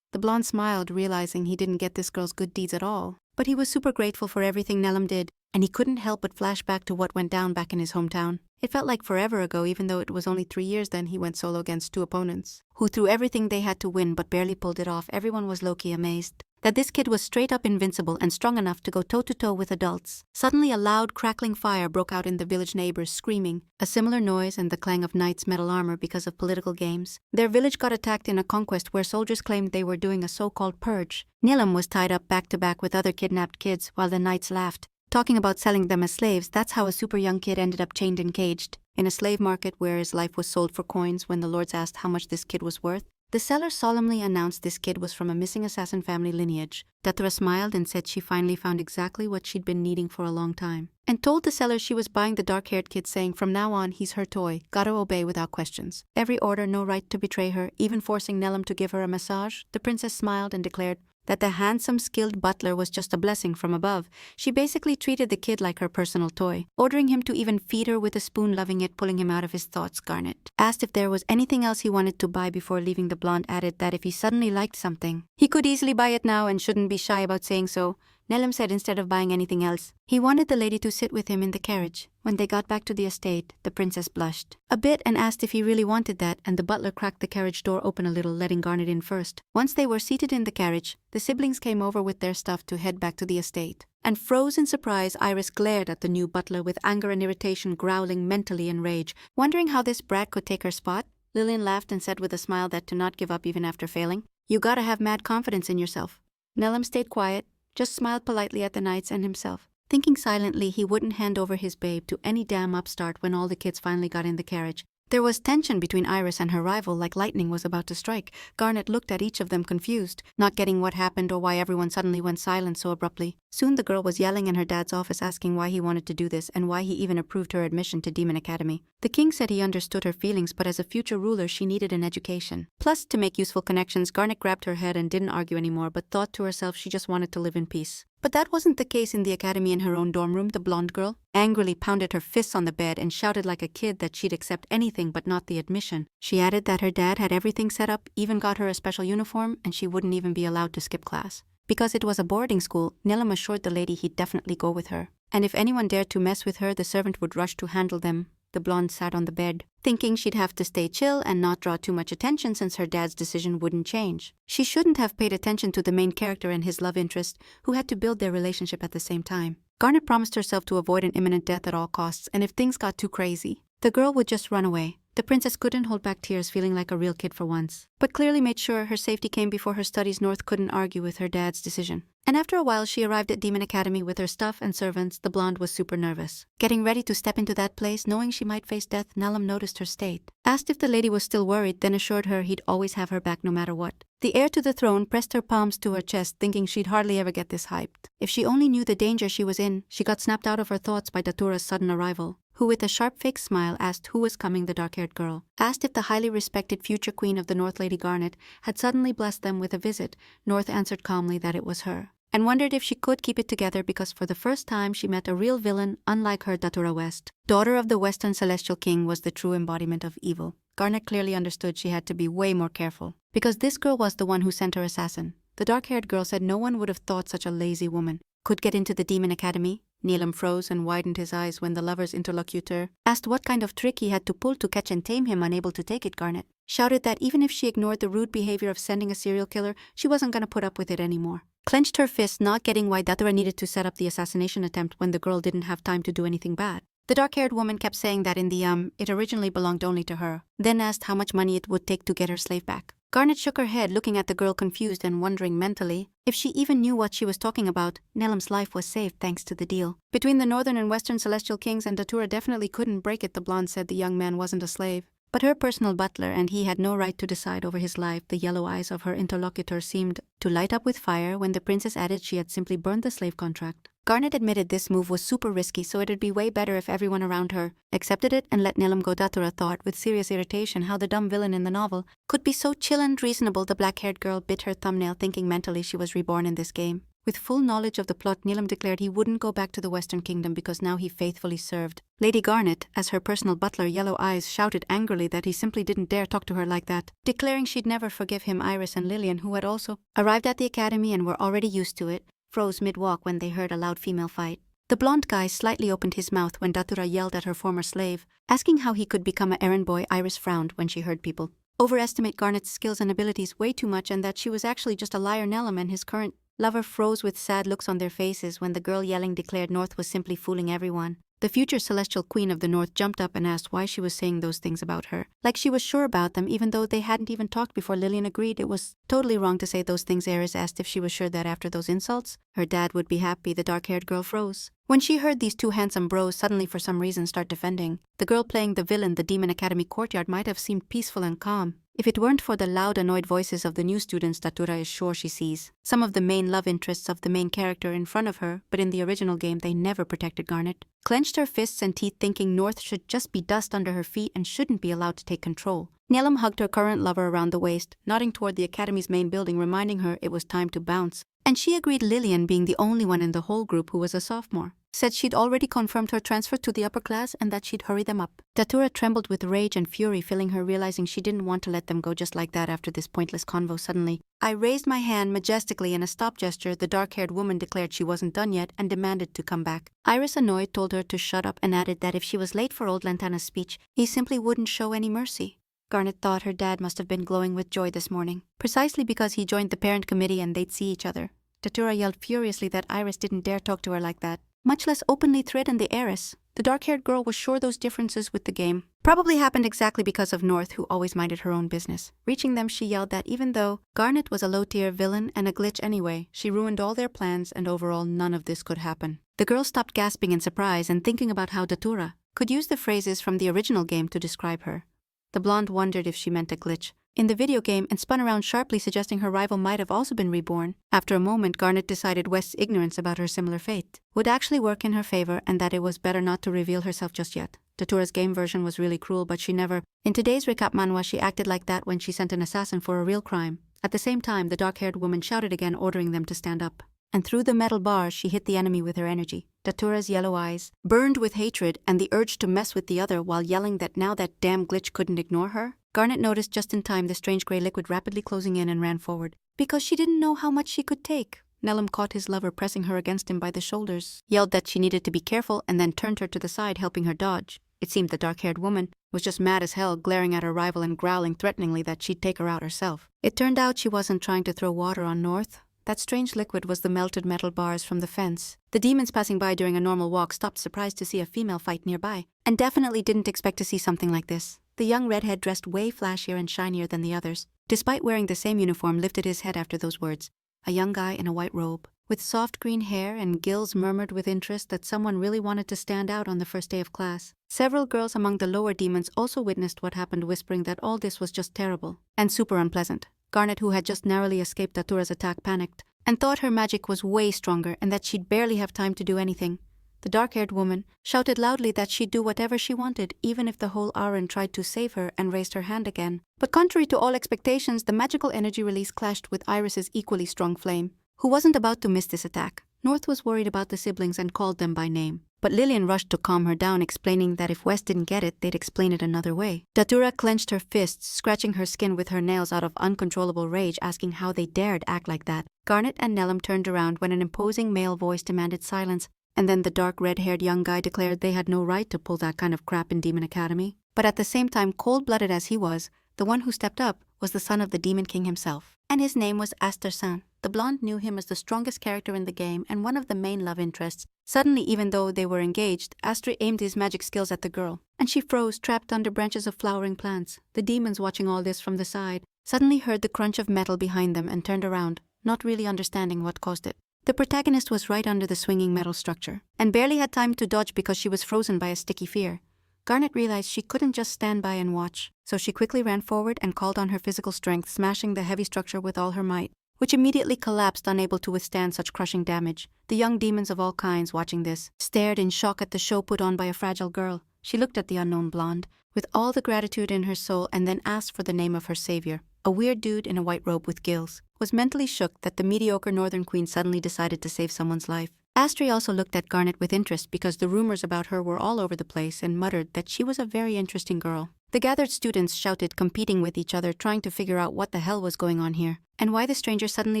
Speaker 1: The blonde smiled, realizing he didn't get this girl's good deeds at all, but he was super grateful for everything Nelim did, and he couldn't help but flash back to what went down back in his hometown. It felt like forever ago, even though it was only 3 years then he went solo against 2 opponents, who threw everything they had to win but barely pulled it off. Everyone was low-key amazed that this kid was straight up invincible and strong enough to go toe-to-toe with adults. Suddenly a loud crackling fire broke out in the village, neighbors screaming, a similar noise and the clang of knights' metal armor because of political games. Their village got attacked in a conquest where soldiers claimed they were doing a so-called purge. Nilam was tied up back-to-back with other kidnapped kids while the knights laughed, talking about selling them as slaves. That's how a super young kid ended up chained and caged in a slave market where his life was sold for coins. When the lords asked how much this kid was worth, the seller solemnly announced this kid was from a missing assassin family lineage. Dathra smiled and said she finally found exactly what she'd been needing for a long time, and told the seller she was buying the dark-haired kid, saying from now on he's her toy, gotta obey without questions. Every order, no right to betray her, even forcing Nelim to give her a massage. The princess smiled and declared that the handsome, skilled butler was just a blessing from above. She basically treated the kid like her personal toy, ordering him to even feed her with a spoon, loving it, pulling him out of his thoughts. Garnet asked if there was anything else he wanted to buy before leaving. The blonde added that if he suddenly liked something, he could easily buy it now and shouldn't be shy about saying so. Nelim said instead of buying anything else, he wanted the lady to sit with him in the carriage. When they got back to the estate, the princess blushed a bit and asked if he really wanted that, and the butler cracked the carriage door open a little, letting Garnet in first. Once they were seated in the carriage, the siblings came over with their stuff to head back to the estate. And froze in surprise, Iris glared at the new butler with anger and irritation, growling mentally in rage, wondering how this brat could take her spot. Lillian laughed and said with a smile that to not give up even after failing, you gotta have mad confidence in yourself. Nelim stayed quiet, just smiled politely at the knights and himself, thinking silently he wouldn't hand over his babe to any damn upstart. When all the kids finally got in the carriage, there was tension between Iris and her rival, like lightning was about to strike. Garnet looked at each of them confused, not getting what happened or why everyone suddenly went silent so abruptly. Soon the girl was yelling in her dad's office, asking why he wanted to do this and why he even approved her admission to Demon Academy. The king said he understood her feelings, but as a future ruler she needed an education. Plus, to make useful connections. Garnet grabbed her head and didn't argue anymore, but thought to herself she just wanted to live in peace. But that wasn't the case in the academy. In her own dorm room, the blonde girl angrily pounded her fists on the bed and shouted like a kid that she'd accept anything but not the admission. She added that her dad had everything set up, even got her a special uniform, and she wouldn't even be allowed to skip class. Because it was a boarding school, Nilam assured the lady he'd definitely go with her, and if anyone dared to mess with her, the servant would rush to handle them. The blonde sat on the bed, thinking she'd have to stay chill and not draw too much attention since her dad's decision wouldn't change. She shouldn't have paid attention to the main character and his love interest, who had to build their relationship at the same time. Garnet promised herself to avoid an imminent death at all costs, and if things got too crazy, the girl would just run away. The princess couldn't hold back tears, feeling like a real kid for once, but clearly made sure her safety came before her studies. North couldn't argue with her dad's decision. And after a while she arrived at Demon Academy with her stuff and servants. The blonde was super nervous. Getting ready to step into that place, knowing she might face death. Nelim noticed her state, asked if the lady was still worried, then assured her he'd always have her back no matter what. The heir to the throne pressed her palms to her chest, thinking she'd hardly ever get this hyped. If she only knew the danger she was in. She got snapped out of her thoughts by Datura's sudden arrival, who with a sharp fake smile asked who was coming. The dark-haired girl asked if the highly respected future queen of the North, Lady Garnet, had suddenly blessed them with a visit. North answered calmly that it was her, and wondered if she could keep it together because for the first time she met a real villain unlike her. Datura West, daughter of the Western Celestial King, was the true embodiment of evil. Garnet clearly understood she had to be way more careful, because this girl was the one who sent her assassin. The dark-haired girl said no one would have thought such a lazy woman could get into the Demon Academy. Nelim froze and widened his eyes when the lover's interlocutor asked what kind of trick he had to pull to catch and tame him. Unable to take it, Garnet shouted that even if she ignored the rude behavior of sending a serial killer, she wasn't going to put up with it anymore. Clenched her fist, not getting why Datura needed to set up the assassination attempt when the girl didn't have time to do anything bad. The dark-haired woman kept saying that it originally belonged only to her, then asked how much money it would take to get her slave back. Garnet shook her head, looking at the girl confused and wondering mentally if she even knew what she was talking about. Nelim's life was saved thanks to the deal between the Northern and Western Celestial Kings, and Datura definitely couldn't break it. The blonde said the young man wasn't a slave, but her personal butler, and he had no right to decide over his life. The yellow eyes of her interlocutor seemed to light up with fire when the princess added she had simply burned the slave contract. Garnet admitted this move was super risky, so it'd be way better if everyone around her accepted it and let Nelim go. Datura thought with serious irritation how the dumb villain in the novel could be so chill and reasonable. The black-haired girl bit her thumbnail, thinking mentally she was reborn in this game. With full knowledge of the plot, Nelim declared he wouldn't go back to the Western Kingdom because now he faithfully served Lady Garnet as her personal butler. Yellow eyes shouted angrily that he simply didn't dare talk to her like that, declaring she'd never forgive him. Iris and Lillian, who had also arrived at the academy and were already used to it, froze mid-walk when they heard a loud female fight. The blonde guy slightly opened his mouth when Datura yelled at her former slave, asking how he could become an errand boy. Iris frowned when she heard people overestimate Garnet's skills and abilities way too much, and that she was actually just a liar. Nelim and his current lover froze with sad looks on their faces when the girl yelling declared North was simply fooling everyone. The future Celestial Queen of the North jumped up and asked why she was saying those things about her, like she was sure about them even though they hadn't even talked before. Lillian agreed it was totally wrong to say those things. Iris asked if she was sure that after those insults, her dad would be happy. The dark-haired girl froze when she heard these two handsome bros suddenly for some reason start defending the girl playing the villain. The Demon Academy courtyard might have seemed peaceful and calm if it weren't for the loud, annoyed voices of the new students. Datura is sure she sees some of the main love interests of the main character in front of her, but in the original game they never protected Garnet. Clenched her fists and teeth, thinking North should just be dust under her feet and shouldn't be allowed to take control. Nelim hugged her current lover around the waist, nodding toward the academy's main building, reminding her it was time to bounce. And she agreed. Lillian, being the only one in the whole group who was a sophomore, said she'd already confirmed her transfer to the upper class and that she'd hurry them up. Datura trembled with rage and fury, filling her, realizing she didn't want to let them go just like that after this pointless convo. Suddenly, I raised my hand majestically in a stop gesture. The dark-haired woman declared she wasn't done yet and demanded to come back. Iris, annoyed, told her to shut up and added that if she was late for old Lantana's speech, he simply wouldn't show any mercy. Garnet thought her dad must have been glowing with joy this morning, precisely because he joined the parent committee and they'd see each other. Datura yelled furiously that Iris didn't dare talk to her like that, much less openly threaten the heiress. The dark-haired girl was sure those differences with the game probably happened exactly because of North, who always minded her own business. Reaching them, she yelled that even though Garnet was a low-tier villain and a glitch anyway, she ruined all their plans and overall none of this could happen. The girl stopped, gasping in surprise and thinking about how Datura could use the phrases from the original game to describe her. The blonde wondered if she meant a glitch in the video game and spun around sharply, suggesting her rival might have also been reborn. After a moment, Garnet decided West's ignorance about her similar fate would actually work in her favor and that it was better not to reveal herself just yet. Datura's game version was really cruel, but she never. In today's recap manhwa, she acted like that when she sent an assassin for a real crime. At the same time, the dark-haired woman shouted again, ordering them to stand up. And through the metal bars, she hit the enemy with her energy. Datura's yellow eyes burned with hatred and the urge to mess with the other while yelling that now that damn glitch couldn't ignore her. Garnet noticed just in time the strange gray liquid rapidly closing in and ran forward, because she didn't know how much she could take. Nelim caught his lover pressing her against him by the shoulders, yelled that she needed to be careful, and then turned her to the side, helping her dodge. It seemed the dark-haired woman was just mad as hell, glaring at her rival and growling threateningly that she'd take her out herself. It turned out she wasn't trying to throw water on North. That strange liquid was the melted metal bars from the fence. The demons passing by during a normal walk stopped, surprised to see a female fight nearby, and definitely didn't expect to see something like this. The young redhead, dressed way flashier and shinier than the others, despite wearing the same uniform, lifted his head after those words. A young guy in a white robe, with soft green hair and gills, murmured with interest that someone really wanted to stand out on the first day of class. Several girls among the lower demons also witnessed what happened, whispering that all this was just terrible and super unpleasant. Garnet, who had just narrowly escaped Datura's attack, panicked and thought her magic was way stronger and that she'd barely have time to do anything. The dark-haired woman shouted loudly that she'd do whatever she wanted, even if the whole Aran tried to save her, and raised her hand again. But contrary to all expectations, the magical energy release clashed with Iris's equally strong flame, who wasn't about to miss this attack. North was worried about the siblings and called them by name, but Lillian rushed to calm her down, explaining that if West didn't get it, they'd explain it another way. Datura clenched her fists, scratching her skin with her nails out of uncontrollable rage, asking how they dared act like that. Garnet and Nellum turned around when an imposing male voice demanded silence, and then the dark red-haired young guy declared they had no right to pull that kind of crap in Demon Academy. But at the same time, cold-blooded as he was, the one who stepped up was the son of the Demon King himself. And his name was Aster-san. The blonde knew him as the strongest character in the game and one of the main love interests. Suddenly, even though they were engaged, Aster aimed his magic skills at the girl, and she froze, trapped under branches of flowering plants. The demons, watching all this from the side, suddenly heard the crunch of metal behind them and turned around, not really understanding what caused it. The protagonist was right under the swinging metal structure, and barely had time to dodge because she was frozen by a sticky fear. Garnet realized she couldn't just stand by and watch, so she quickly ran forward and called on her physical strength, smashing the heavy structure with all her might, which immediately collapsed, unable to withstand such crushing damage. The young demons of all kinds, watching this, stared in shock at the show put on by a fragile girl. She looked at the unknown blonde with all the gratitude in her soul and then asked for the name of her savior. A weird dude in a white robe with gills was mentally shook that the mediocre northern queen suddenly decided to save someone's life. Astri also looked at Garnet with interest because the rumors about her were all over the place, and muttered that she was a very interesting girl. The gathered students shouted, competing with each other, trying to figure out what the hell was going on here, and why the stranger suddenly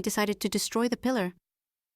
Speaker 1: decided to destroy the pillar.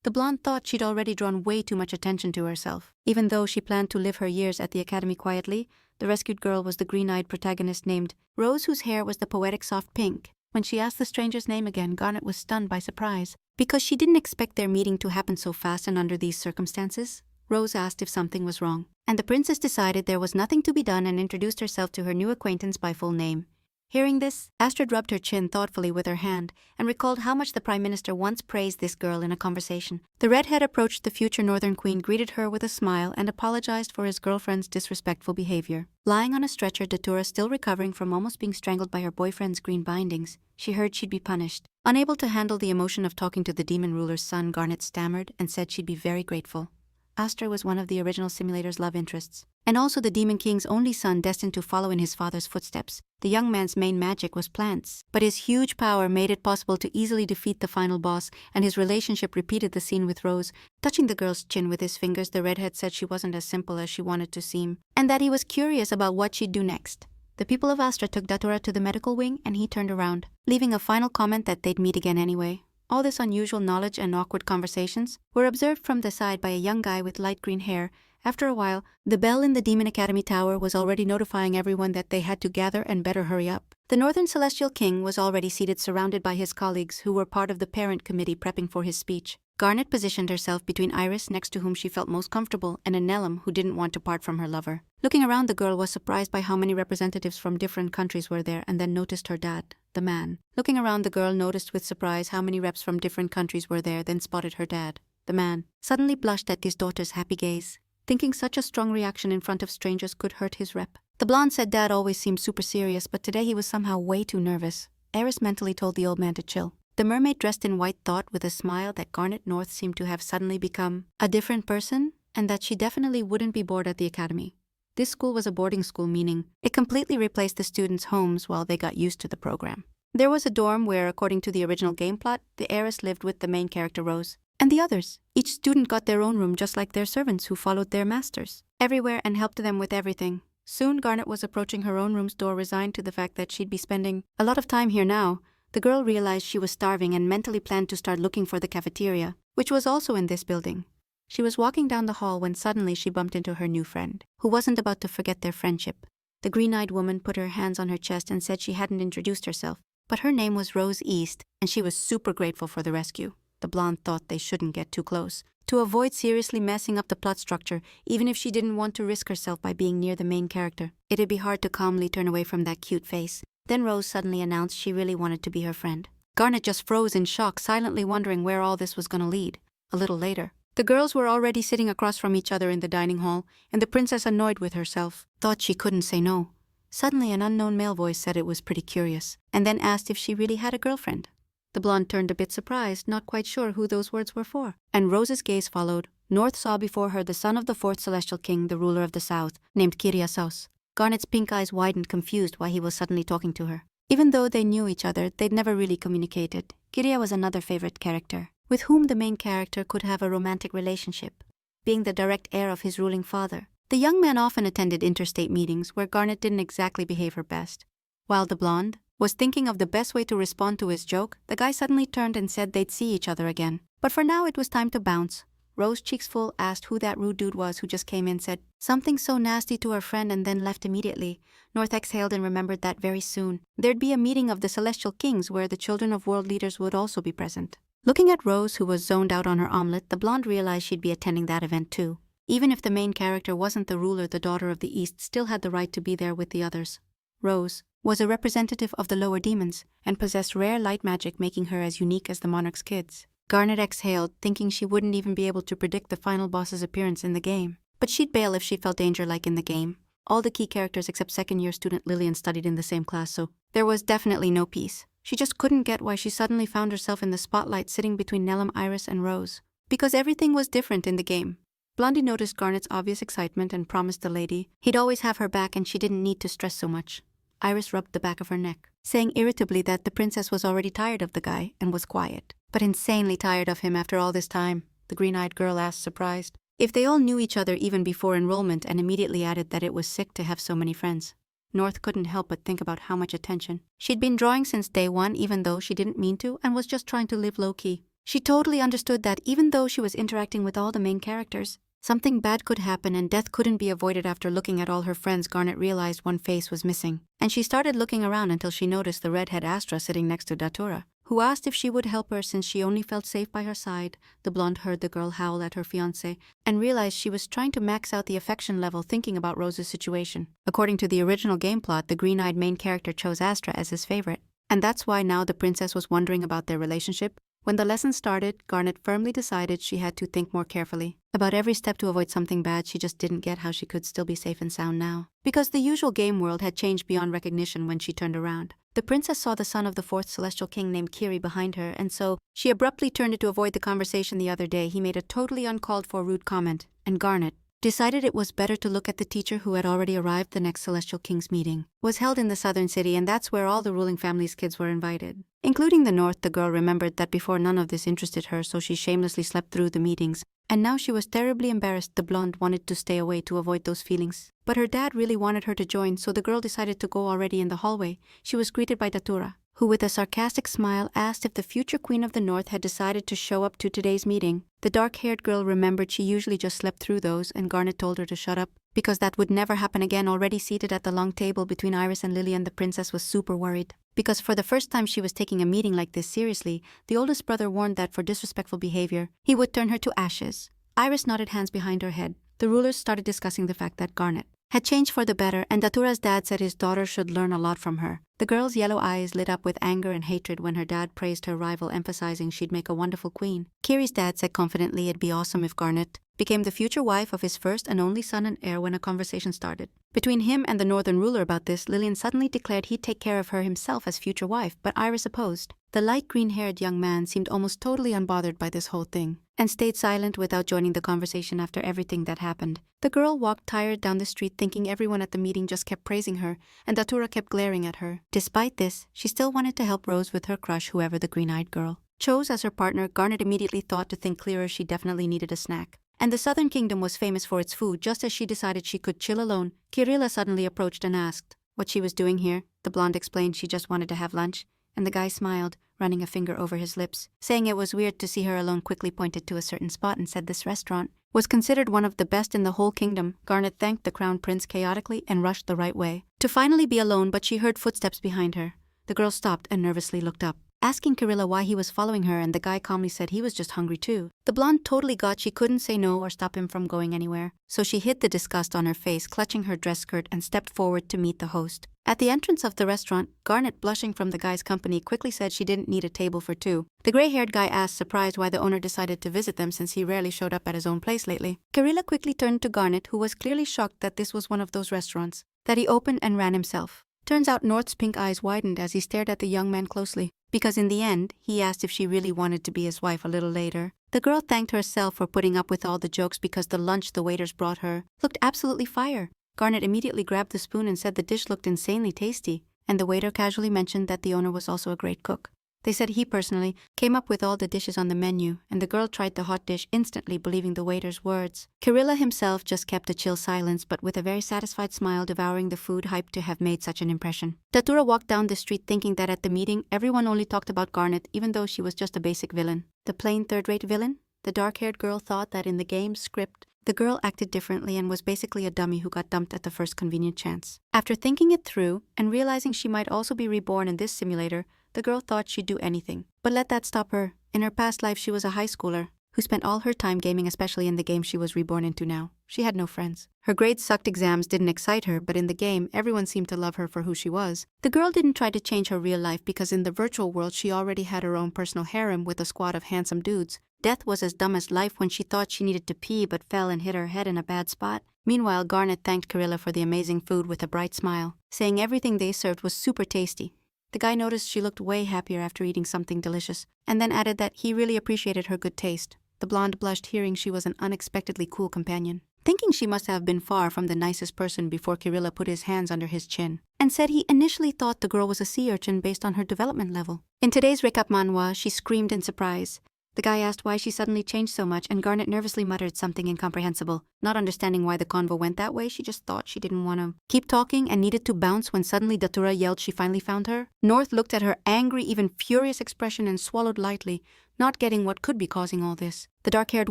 Speaker 1: The blonde thought she'd already drawn way too much attention to herself. Even though she planned to live her years at the academy quietly, the rescued girl was the green-eyed protagonist named Rose, whose hair was the poetic soft pink. When she asked the stranger's name again, Garnet was stunned by surprise, because she didn't expect their meeting to happen so fast and under these circumstances. Rose asked if something was wrong, and the princess decided there was nothing to be done and introduced herself to her new acquaintance by full name. Hearing this, Astrid rubbed her chin thoughtfully with her hand and recalled how much the Prime Minister once praised this girl in a conversation. The redhead approached the future Northern Queen, greeted her with a smile, and apologized for his girlfriend's disrespectful behavior. Lying on a stretcher, Datura, still recovering from almost being strangled by her boyfriend's green bindings, she heard she'd be punished. Unable to handle the emotion of talking to the demon ruler's son, Garnet stammered and said she'd be very grateful. Astra was one of the original simulator's love interests, and also the Demon King's only son, destined to follow in his father's footsteps. The young man's main magic was plants, but his huge power made it possible to easily defeat the final boss, and his relationship repeated the scene with Rose. Touching the girl's chin with his fingers, the redhead said she wasn't as simple as she wanted to seem, and that he was curious about what she'd do next. The people of Astra took Datura to the medical wing, and he turned around, leaving a final comment that they'd meet again anyway. All this unusual knowledge and awkward conversations were observed from the side by a young guy with light green hair. After a while, the bell in the Demon Academy tower was already notifying everyone that they had to gather and better hurry up. The Northern Celestial King was already seated, surrounded by his colleagues who were part of the parent committee prepping for his speech. Garnet positioned herself between Iris, next to whom she felt most comfortable, and Anellum, who didn't want to part from her lover. Looking around, the girl was surprised by how many representatives from different countries were there, and then noticed her dad, the man. Looking around, the girl noticed with surprise how many reps from different countries were there, then spotted her dad, the man. Suddenly blushed at his daughter's happy gaze, thinking such a strong reaction in front of strangers could hurt his rep. The blonde said dad always seemed super serious, but today he was somehow way too nervous. Eris mentally told the old man to chill. The mermaid, dressed in white, thought with a smile that Garnet North seemed to have suddenly become a different person, and that she definitely wouldn't be bored at the academy. This school was a boarding school, meaning it completely replaced the students' homes while they got used to the program. There was a dorm where, according to the original game plot, the heiress lived with the main character Rose and the others. Each student got their own room, just like their servants who followed their masters everywhere and helped them with everything. Soon Garnet was approaching her own room's door, resigned to the fact that she'd be spending a lot of time here now. The girl realized she was starving and mentally planned to start looking for the cafeteria, which was also in this building. She was walking down the hall when suddenly she bumped into her new friend, who wasn't about to forget their friendship. The green-eyed woman put her hands on her chest and said she hadn't introduced herself, but her name was Rose East, and she was super grateful for the rescue. the blonde thought they shouldn't get too close. To avoid seriously messing up the plot structure, even if she didn't want to risk herself by being near the main character, it'd be hard to calmly turn away from that cute face. Then Rose suddenly announced she really wanted to be her friend. Garnet just froze in shock, silently wondering where all this was gonna lead. A little later, the girls were already sitting across from each other in the dining hall, and the princess, annoyed with herself, thought she couldn't say no. Suddenly an unknown male voice said it was pretty curious, and then asked if she really had a girlfriend. The blonde turned a bit surprised, not quite sure who those words were for. And Rose's gaze followed. North saw before her the son of the fourth celestial king, the ruler of the south, named Kiriasos. Garnet's pink eyes widened, confused why he was suddenly talking to her. Even though they knew each other, they'd never really communicated. Kiria was another favorite character, with whom the main character could have a romantic relationship, being the direct heir of his ruling father. The young man often attended interstate meetings where Garnet didn't exactly behave her best. While the blonde was thinking of the best way to respond to his joke, the guy suddenly turned and said they'd see each other again. But for now it was time to bounce. Rose, cheeks full, asked who that rude dude was who just came in, said something so nasty to her friend, and then left immediately. North exhaled and remembered that very soon there'd be a meeting of the Celestial Kings where the children of world leaders would also be present. Looking at Rose, who was zoned out on her omelet, the blonde realized she'd be attending that event too. Even if the main character wasn't the ruler, the daughter of the East still had the right to be there with the others. Rose was a representative of the lower demons and possessed rare light magic, making her as unique as the monarch's kids. Garnet exhaled, thinking she wouldn't even be able to predict the final boss's appearance in the game. But she'd bail if she felt danger like in the game. All the key characters except second-year student Lillian studied in the same class, so there was definitely no peace. She just couldn't get why she suddenly found herself in the spotlight sitting between Nellum, Iris, and Rose. Because everything was different in the game. Blondie noticed Garnet's obvious excitement and promised the lady he'd always have her back and she didn't need to stress so much. Iris rubbed the back of her neck, saying irritably that the princess was already tired of the guy and was quiet. But insanely tired of him after all this time, the green-eyed girl asked, surprised. If they all knew each other even before enrollment, and immediately added that it was sick to have so many friends. North couldn't help but think about how much attention she'd been drawing since day one, even though she didn't mean to and was just trying to live low-key. She totally understood that even though she was interacting with all the main characters, something bad could happen and death couldn't be avoided. After looking at all her friends, Garnet realized one face was missing, and she started looking around until she noticed the redhead Astra sitting next to Datura, who asked if she would help her since she only felt safe by her side. The blonde heard the girl howl at her fiancé and realized she was trying to max out the affection level, thinking about Rose's situation. According to the original game plot, the green-eyed main character chose Astra as his favorite, and that's why now the princess was wondering about their relationship. When the lesson started, Garnet firmly decided she had to think more carefully about every step to avoid something bad. She just didn't get how she could still be safe and sound now, because the usual game world had changed beyond recognition when she turned around. The princess saw the son of the fourth celestial king named Kiri behind her, and so she abruptly turned it to avoid the conversation. The other day he made a totally uncalled for rude comment, and Garnet decided it was better to look at the teacher who had already arrived. The next celestial king's meeting was held in the southern city, and that's where all the ruling family's kids were invited, including the north. The girl remembered that before none of this interested her, so she shamelessly slept through the meetings, and now she was terribly embarrassed. The blonde wanted to stay away to avoid those feelings, but her dad really wanted her to join, so the girl decided to go. Already in the hallway, she was greeted by Datura, who with a sarcastic smile asked if the future queen of the north had decided to show up to today's meeting. The dark-haired girl remembered she usually just slept through those, and Garnet told her to shut up, because that would never happen again. Already seated at the long table between Iris and Lillian, the princess was super worried, because for the first time she was taking a meeting like this seriously. The oldest brother warned that for disrespectful behavior, he would turn her to ashes. Iris nodded, hands behind her head. The rulers started discussing the fact that Garnet had changed for the better, and Datura's dad said his daughter should learn a lot from her. The girl's yellow eyes lit up with anger and hatred when her dad praised her rival, emphasizing she'd make a wonderful queen. Kiri's dad said confidently it'd be awesome if Garnet became the future wife of his first and only son and heir. When a conversation started between him and the northern ruler about this, Lillian suddenly declared he'd take care of her himself as future wife, but Iris opposed. The light green-haired young man seemed almost totally unbothered by this whole thing, and stayed silent without joining the conversation after everything that happened. The girl walked tired down the street, thinking everyone at the meeting just kept praising her, and Datura kept glaring at her. Despite this, she still wanted to help Rose with her crush, whoever the green-eyed girl chose as her partner. Garnet immediately thought to think clearer. She definitely needed a snack, and the southern kingdom was famous for its food. Just as she decided she could chill alone, Kirilla suddenly approached and asked what she was doing here. The blonde explained she just wanted to have lunch, and the guy smiled, running a finger over his lips, saying it was weird to see her alone. Quickly pointed to a certain spot and said this restaurant was considered one of the best in the whole kingdom. Garnet thanked the crown prince chaotically and rushed the right way to finally be alone, but she heard footsteps behind her. The girl stopped and nervously looked up. asking Kirilla why he was following her, and the guy calmly said he was just hungry too. The blonde totally got she couldn't say no or stop him from going anywhere, so she hid the disgust on her face, clutching her dress skirt, and stepped forward to meet the host. At the entrance of the restaurant, Garnet, blushing from the guy's company, quickly said she didn't need a table for two. The gray-haired guy asked, surprised, why the owner decided to visit them since he rarely showed up at his own place lately. Kirilla quickly turned to Garnet, who was clearly shocked that this was one of those restaurants that he opened and ran himself. Turns out North's pink eyes widened as he stared at the young man closely, because in the end, he asked if she really wanted to be his wife a little later. The girl thanked herself for putting up with all the jokes because the lunch the waiters brought her looked absolutely fire. Garnet immediately grabbed the spoon and said the dish looked insanely tasty, and the waiter casually mentioned that the owner was also a great cook. They said he personally came up with all the dishes on the menu, and the girl tried the hot dish instantly, believing the waiter's words. Kirilla himself just kept a chill silence, but with a very satisfied smile, devouring the food hyped to have made such an impression. Datura walked down the street thinking that at the meeting, everyone only talked about Garnet, even though she was just a basic villain. The plain third-rate villain? The dark-haired girl thought that in the game's script, the girl acted differently and was basically a dummy who got dumped at the first convenient chance. After thinking it through, and realizing she might also be reborn in this simulator, the girl thought she'd do anything. But let that stop her. In her past life, she was a high schooler who spent all her time gaming, especially in the game she was reborn into now. She had no friends. Her grades sucked, exams didn't excite her, but in the game, everyone seemed to love her for who she was. The girl didn't try to change her real life because in the virtual world, she already had her own personal harem with a squad of handsome dudes. Death was as dumb as life when she thought she needed to pee but fell and hit her head in a bad spot. Meanwhile, Garnet thanked Kirilla for the amazing food with a bright smile, saying everything they served was super tasty. The guy noticed she looked way happier after eating something delicious, and then added that he really appreciated her good taste. The blonde blushed, hearing she was an unexpectedly cool companion, thinking she must have been far from the nicest person before Kirilla put his hands under his chin, and said he initially thought the girl was a sea urchin based on her development level. In today's recap manhwa, she screamed in surprise. The guy asked why she suddenly changed so much, and Garnet nervously muttered something incomprehensible. Not understanding why the convo went that way, she just thought she didn't want to keep talking and needed to bounce when suddenly Datura yelled she finally found her. North looked at her angry, even furious expression and swallowed lightly, not getting what could be causing all this. The dark-haired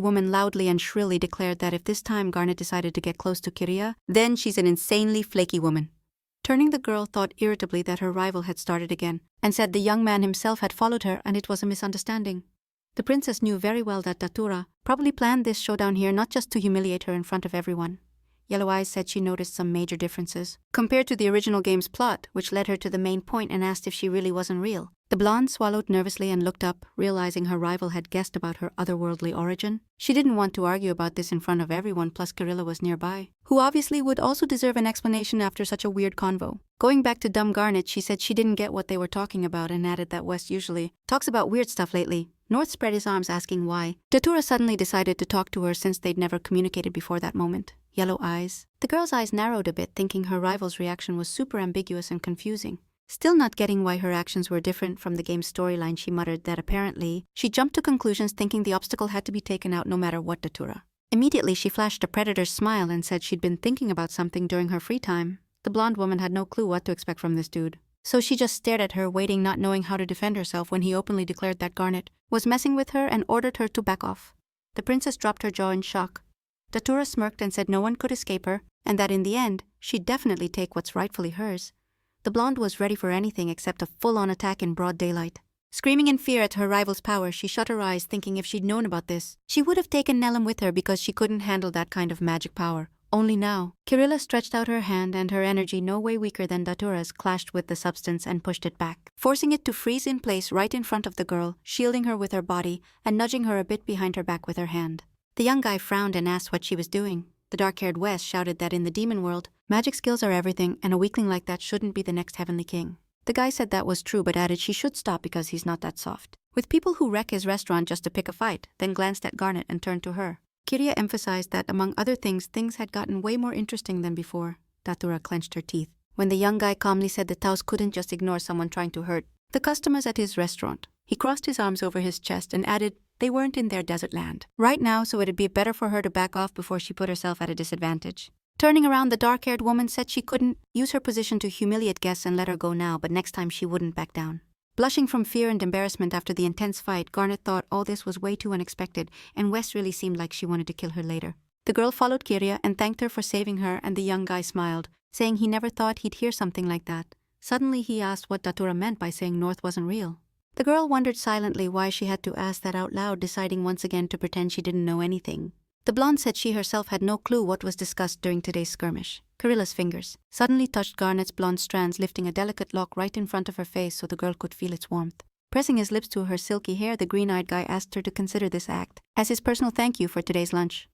Speaker 1: woman loudly and shrilly declared that if this time Garnet decided to get close to Kirilla, then she's an insanely flaky woman. Turning, the girl thought irritably that her rival had started again, and said the young man himself had followed her and it was a misunderstanding. The princess knew very well that Datura probably planned this showdown here not just to humiliate her in front of everyone. Yellow Eyes said she noticed some major differences compared to the original game's plot, which led her to the main point and asked if she really wasn't real. The blonde swallowed nervously and looked up, realizing her rival had guessed about her otherworldly origin. She didn't want to argue about this in front of everyone, plus Kirilla was nearby, who obviously would also deserve an explanation after such a weird convo. Going back to dumb Garnet, she said she didn't get what they were talking about and added that West usually talks about weird stuff lately. North spread his arms, asking why. Datura suddenly decided to talk to her since they'd never communicated before that moment. Yellow Eyes. The girl's eyes narrowed a bit, thinking her rival's reaction was super ambiguous and confusing. Still not getting why her actions were different from the game's storyline, she muttered that apparently she jumped to conclusions, thinking the obstacle had to be taken out no matter what Datura. Immediately, she flashed a predator's smile and said she'd been thinking about something during her free time. The blonde woman had no clue what to expect from this dude, so she just stared at her, waiting, not knowing how to defend herself when he openly declared that Garnet was messing with her and ordered her to back off. The princess dropped her jaw in shock. Datura smirked and said no one could escape her, and that in the end, she'd definitely take what's rightfully hers. The blonde was ready for anything except a full-on attack in broad daylight. Screaming in fear at her rival's power, she shut her eyes, thinking if she'd known about this, she would have taken Nellum with her because she couldn't handle that kind of magic power. Only now, Kirilla stretched out her hand, and her energy, no way weaker than Datura's, clashed with the substance and pushed it back, forcing it to freeze in place right in front of the girl, shielding her with her body and nudging her a bit behind her back with her hand. The young guy frowned and asked what she was doing. The dark-haired West shouted that in the demon world, magic skills are everything, and a weakling like that shouldn't be the next heavenly king. The guy said that was true, but added she should stop because he's not that soft with people who wreck his restaurant just to pick a fight, then glanced at Garnet and turned to her. Kirilla emphasized that, among other things had gotten way more interesting than before. Datura clenched her teeth when the young guy calmly said the Taos couldn't just ignore someone trying to hurt the customers at his restaurant. He crossed his arms over his chest and added they weren't in their desert land right now, so it'd be better for her to back off before she put herself at a disadvantage. Turning around, the dark-haired woman said she couldn't use her position to humiliate guests and let her go now, but next time she wouldn't back down. Blushing from fear and embarrassment after the intense fight, Garnet thought all this was way too unexpected, and West really seemed like she wanted to kill her later. The girl followed Kirilla and thanked her for saving her, and the young guy smiled, saying he never thought he'd hear something like that. Suddenly he asked what Datura meant by saying North wasn't real. The girl wondered silently why she had to ask that out loud, deciding once again to pretend she didn't know anything. The blonde said she herself had no clue what was discussed during today's skirmish. Kirilla's fingers suddenly touched Garnet's blonde strands, lifting a delicate lock right in front of her face so the girl could feel its warmth. Pressing his lips to her silky hair, the green-eyed guy asked her to consider this act as his personal thank you for today's lunch.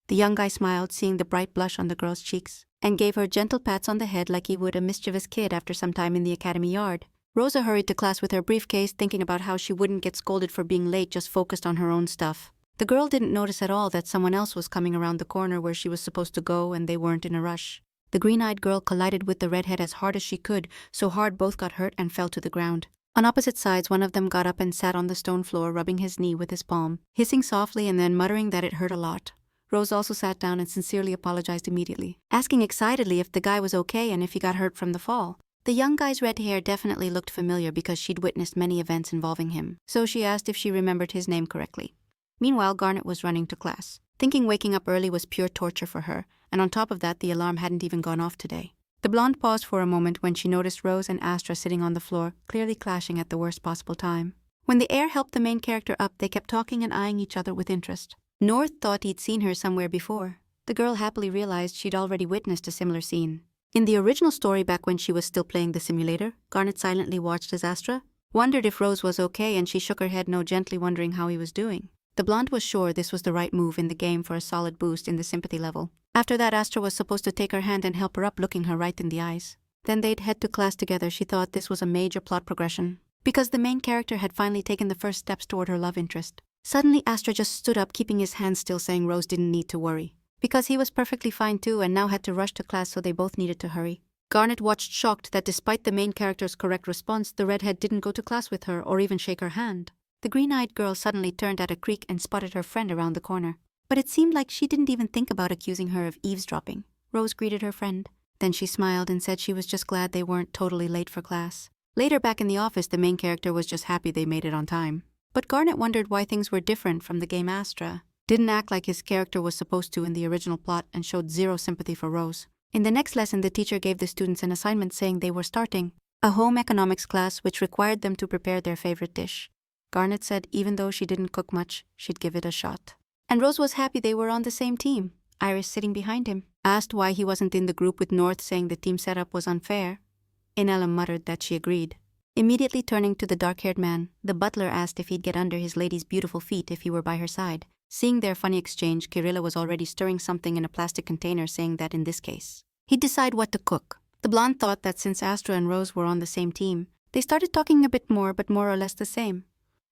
Speaker 1: The young guy smiled, seeing the bright blush on the girl's cheeks, and gave her gentle pats on the head like he would a mischievous kid after some time in the academy yard. Rosa hurried to class with her briefcase, thinking about how she wouldn't get scolded for being late, just focused on her own stuff. The girl didn't notice at all that someone else was coming around the corner where she was supposed to go, and they weren't in a rush. The green-eyed girl collided with the redhead as hard as she could, so hard both got hurt and fell to the ground. On opposite sides, one of them got up and sat on the stone floor, rubbing his knee with his palm, hissing softly and then muttering that it hurt a lot. Rose also sat down and sincerely apologized immediately, asking excitedly if the guy was okay and if he got hurt from the fall. The young guy's red hair definitely looked familiar because she'd witnessed many events involving him, so she asked if she remembered his name correctly. Meanwhile, Garnet was running to class, thinking waking up early was pure torture for her, and on top of that, the alarm hadn't even gone off today. The blonde paused for a moment when she noticed Rose and Astra sitting on the floor, clearly clashing at the worst possible time. When the heir helped the main character up, they kept talking and eyeing each other with interest. North thought he'd seen her somewhere before. The girl happily realized she'd already witnessed a similar scene. In the original story, back when she was still playing the simulator, Garnet silently watched as Astra wondered if Rose was okay, and she shook her head no, gently wondering how he was doing. The blonde was sure this was the right move in the game for a solid boost in the sympathy level. After that, Astra was supposed to take her hand and help her up, looking her right in the eyes. Then they'd head to class together. She thought this was a major plot progression, because the main character had finally taken the first steps toward her love interest. Suddenly, Astra just stood up, keeping his hand still, saying Rose didn't need to worry, because he was perfectly fine too and now had to rush to class, so they both needed to hurry. Garnet watched, shocked that despite the main character's correct response, the redhead didn't go to class with her or even shake her hand. The green-eyed girl suddenly turned at a creak and spotted her friend around the corner. But it seemed like she didn't even think about accusing her of eavesdropping. Rose greeted her friend. Then she smiled and said she was just glad they weren't totally late for class. Later, back in the office, the main character was just happy they made it on time. But Garnet wondered why things were different from the game. Astra didn't act like his character was supposed to in the original plot and showed zero sympathy for Rose. In the next lesson, the teacher gave the students an assignment saying they were starting a home economics class which required them to prepare their favorite dish. Garnet said even though she didn't cook much, she'd give it a shot. And Rose was happy they were on the same team. Iris, sitting behind him, asked why he wasn't in the group with North, saying the team setup was unfair. Inela muttered that she agreed. Immediately turning to the dark-haired man, the butler asked if he'd get under his lady's beautiful feet if he were by her side. Seeing their funny exchange, Kirilla was already stirring something in a plastic container, saying that in this case, he'd decide what to cook. The blonde thought that since Astra and Rose were on the same team, they started talking a bit more, but more or less the same.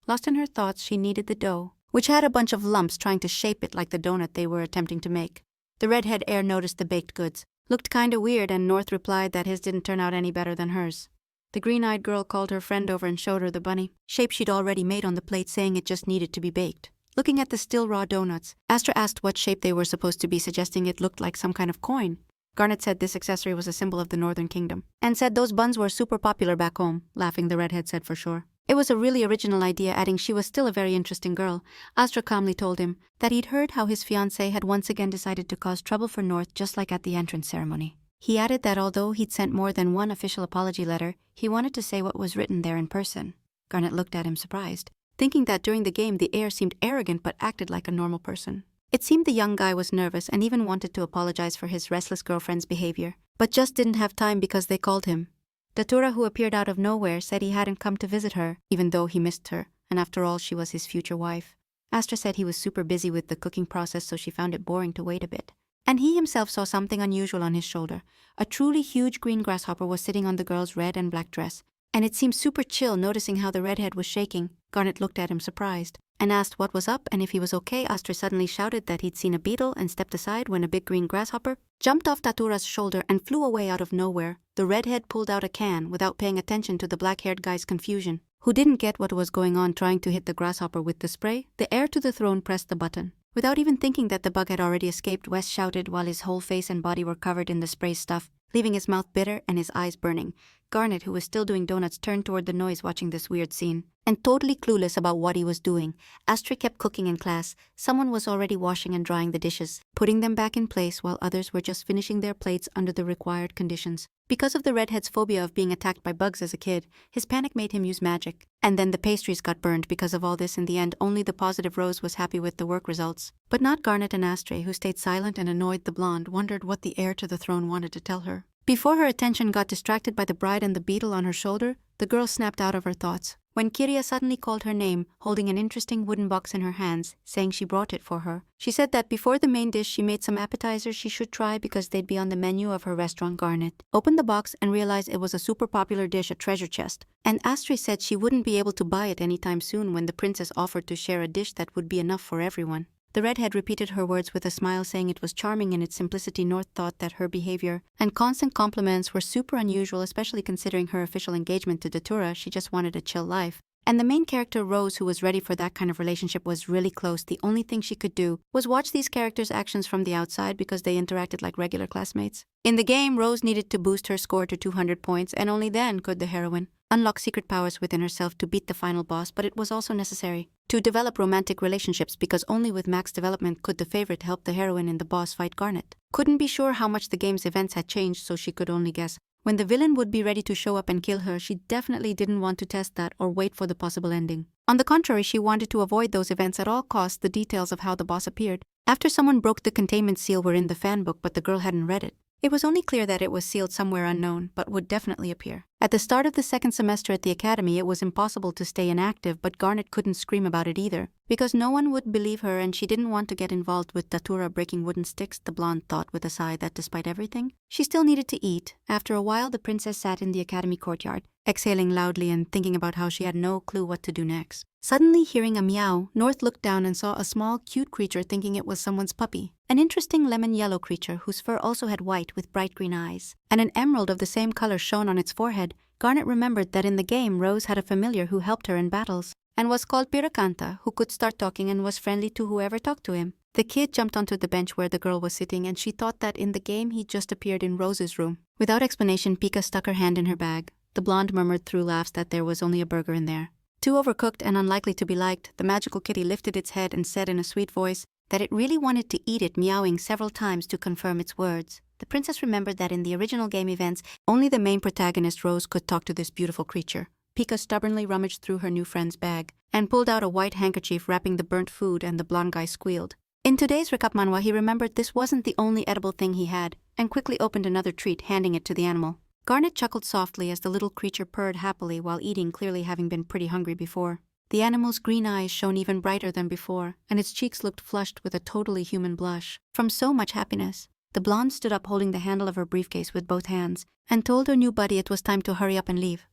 Speaker 1: Lost in her thoughts, she kneaded the dough, which had a bunch of lumps, trying to shape it like the donut they were attempting to make. The redhead heir noticed the baked goods, looked kinda weird, and North replied that his didn't turn out any better than hers. The green-eyed girl called her friend over and showed her the bunny shape she'd already made on the plate, saying it just needed to be baked. Looking at the still raw donuts, Astra asked what shape they were supposed to be, suggesting it looked like some kind of coin. Garnet said this accessory was a symbol of the Northern Kingdom, and said those buns were super popular back home. Laughing, the redhead said for sure it was a really original idea, adding she was still a very interesting girl. Astra calmly told him that he'd heard how his fiancée had once again decided to cause trouble for North, just like at the entrance ceremony. He added that although he'd sent more than one official apology letter, he wanted to say what was written there in person. Garnet looked at him surprised, thinking that during the game the heir seemed arrogant but acted like a normal person. It seemed the young guy was nervous and even wanted to apologize for his restless girlfriend's behavior, but just didn't have time because they called him. Datura, who appeared out of nowhere, said he hadn't come to visit her, even though he missed her, and after all she was his future wife. Astra said he was super busy with the cooking process, so she found it boring to wait a bit. And he himself saw something unusual on his shoulder. A truly huge green grasshopper was sitting on the girl's red and black dress, and it seemed super chill. Noticing how the redhead was shaking, Garnet looked at him surprised, and asked what was up and if he was okay. Astra suddenly shouted that he'd seen a beetle and stepped aside when a big green grasshopper jumped off Tatura's shoulder and flew away out of nowhere. The redhead pulled out a can without paying attention to the black-haired guy's confusion, who didn't get what was going on, trying to hit the grasshopper with the spray. The heir to the throne pressed the button. Without even thinking that the bug had already escaped, West shouted while his whole face and body were covered in the spray stuff, leaving his mouth bitter and his eyes burning. Garnet, who was still doing donuts, turned toward the noise, watching this weird scene, and totally clueless about what he was doing. Astra kept cooking in class. Someone was already washing and drying the dishes, putting them back in place, while others were just finishing their plates under the required conditions. Because of the redhead's phobia of being attacked by bugs as a kid, his panic made him use magic. And then the pastries got burned because of all this. In the end, only the positive Rose was happy with the work results. But not Garnet and Astray, who stayed silent and annoyed. The blonde wondered what the heir to the throne wanted to tell her. Before her attention got distracted by the bride and the beetle on her shoulder, the girl snapped out of her thoughts when Kiria suddenly called her name, holding an interesting wooden box in her hands, saying she brought it for her. She said that before the main dish she made some appetizers she should try because they'd be on the menu of her restaurant. Garnet opened the box and realized it was a super popular dish, a treasure chest. And Astray said she wouldn't be able to buy it anytime soon when the princess offered to share a dish that would be enough for everyone. The redhead repeated her words with a smile, saying it was charming in its simplicity. North thought that her behavior and constant compliments were super unusual, especially considering her official engagement to Datura. She just wanted a chill life. And the main character, Rose, who was ready for that kind of relationship, was really close. The only thing she could do was watch these characters' actions from the outside because they interacted like regular classmates. In the game, Rose needed to boost her score to 200 points, and only then could the heroine unlock secret powers within herself to beat the final boss. But it was also necessary to develop romantic relationships because only with max development could the favorite help the heroine in the boss fight. Garnet couldn't be sure how much the game's events had changed, so she could only guess when the villain would be ready to show up and kill her. She definitely didn't want to test that or wait for the possible ending. On the contrary, she wanted to avoid those events at all costs. The details of how the boss appeared after someone broke the containment seal were in the fan book, but the girl hadn't read it. It was only clear that it was sealed somewhere unknown, but would definitely appear. At the start of the second semester at the academy, it was impossible to stay inactive, but Garnet couldn't scream about it either, because no one would believe her and she didn't want to get involved with Datura breaking wooden sticks. The blonde thought with a sigh that despite everything, she still needed to eat. After a while, the princess sat in the academy courtyard, exhaling loudly and thinking about how she had no clue what to do next. Suddenly hearing a meow, North looked down and saw a small, cute creature, thinking it was someone's puppy. An interesting lemon-yellow creature whose fur also had white with bright green eyes, and an emerald of the same color shone on its forehead. Garnet remembered that in the game, Rose had a familiar who helped her in battles, and was called Piracanta, who could start talking and was friendly to whoever talked to him. The kid jumped onto the bench where the girl was sitting, and she thought that in the game he just appeared in Rose's room. Without explanation, Pika stuck her hand in her bag. The blonde murmured through laughs that there was only a burger in there. Too overcooked and unlikely to be liked, the magical kitty lifted its head and said in a sweet voice that it really wanted to eat it, meowing several times to confirm its words. The princess remembered that in the original game events, only the main protagonist, Rose, could talk to this beautiful creature. Pika stubbornly rummaged through her new friend's bag and pulled out a white handkerchief wrapping the burnt food, and the blonde guy squealed. In today's recap manhwa, he remembered this wasn't the only edible thing he had, and quickly opened another treat, handing it to the animal. Garnet chuckled softly as the little creature purred happily while eating, clearly having been pretty hungry before. The animal's green eyes shone even brighter than before, and its cheeks looked flushed with a totally human blush from so much happiness. The blonde stood up holding the handle of her briefcase with both hands and told her new buddy it was time to hurry up and leave.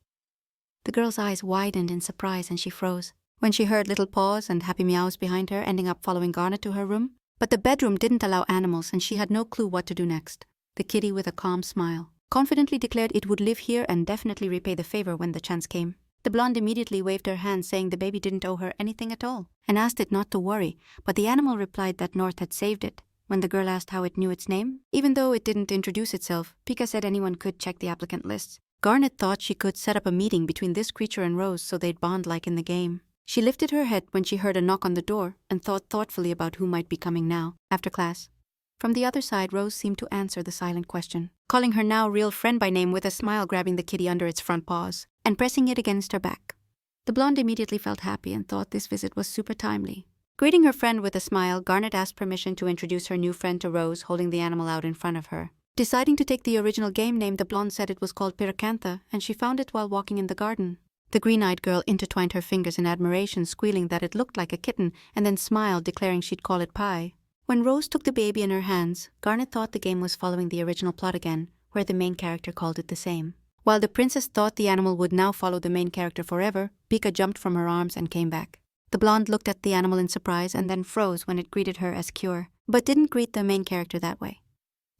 Speaker 1: The girl's eyes widened in surprise and she froze when she heard little paws and happy meows behind her, ending up following Garnet to her room. But the bedroom didn't allow animals and she had no clue what to do next. The kitty, with a calm smile, confidently declared it would live here and definitely repay the favor when the chance came. The blonde immediately waved her hand, saying the baby didn't owe her anything at all, and asked it not to worry, but the animal replied that North had saved it. When the girl asked how it knew its name, even though it didn't introduce itself, Pika said anyone could check the applicant lists. Garnet thought she could set up a meeting between this creature and Rose so they'd bond like in the game. She lifted her head when she heard a knock on the door and thought thoughtfully about who might be coming now, after class. From the other side, Rose seemed to answer the silent question, calling her now real friend by name with a smile, grabbing the kitty under its front paws and pressing it against her back. The blonde immediately felt happy and thought this visit was super timely. Greeting her friend with a smile, Garnet asked permission to introduce her new friend to Rose, holding the animal out in front of her. Deciding to take the original game name, the blonde said it was called Piracantha, and she found it while walking in the garden. The green-eyed girl intertwined her fingers in admiration, squealing that it looked like a kitten, and then smiled, declaring she'd call it Pie. When Rose took the baby in her hands, Garnet thought the game was following the original plot again, where the main character called it the same. While the princess thought the animal would now follow the main character forever, Pika jumped from her arms and came back. The blonde looked at the animal in surprise and then froze when it greeted her as Cure, but didn't greet the main character that way.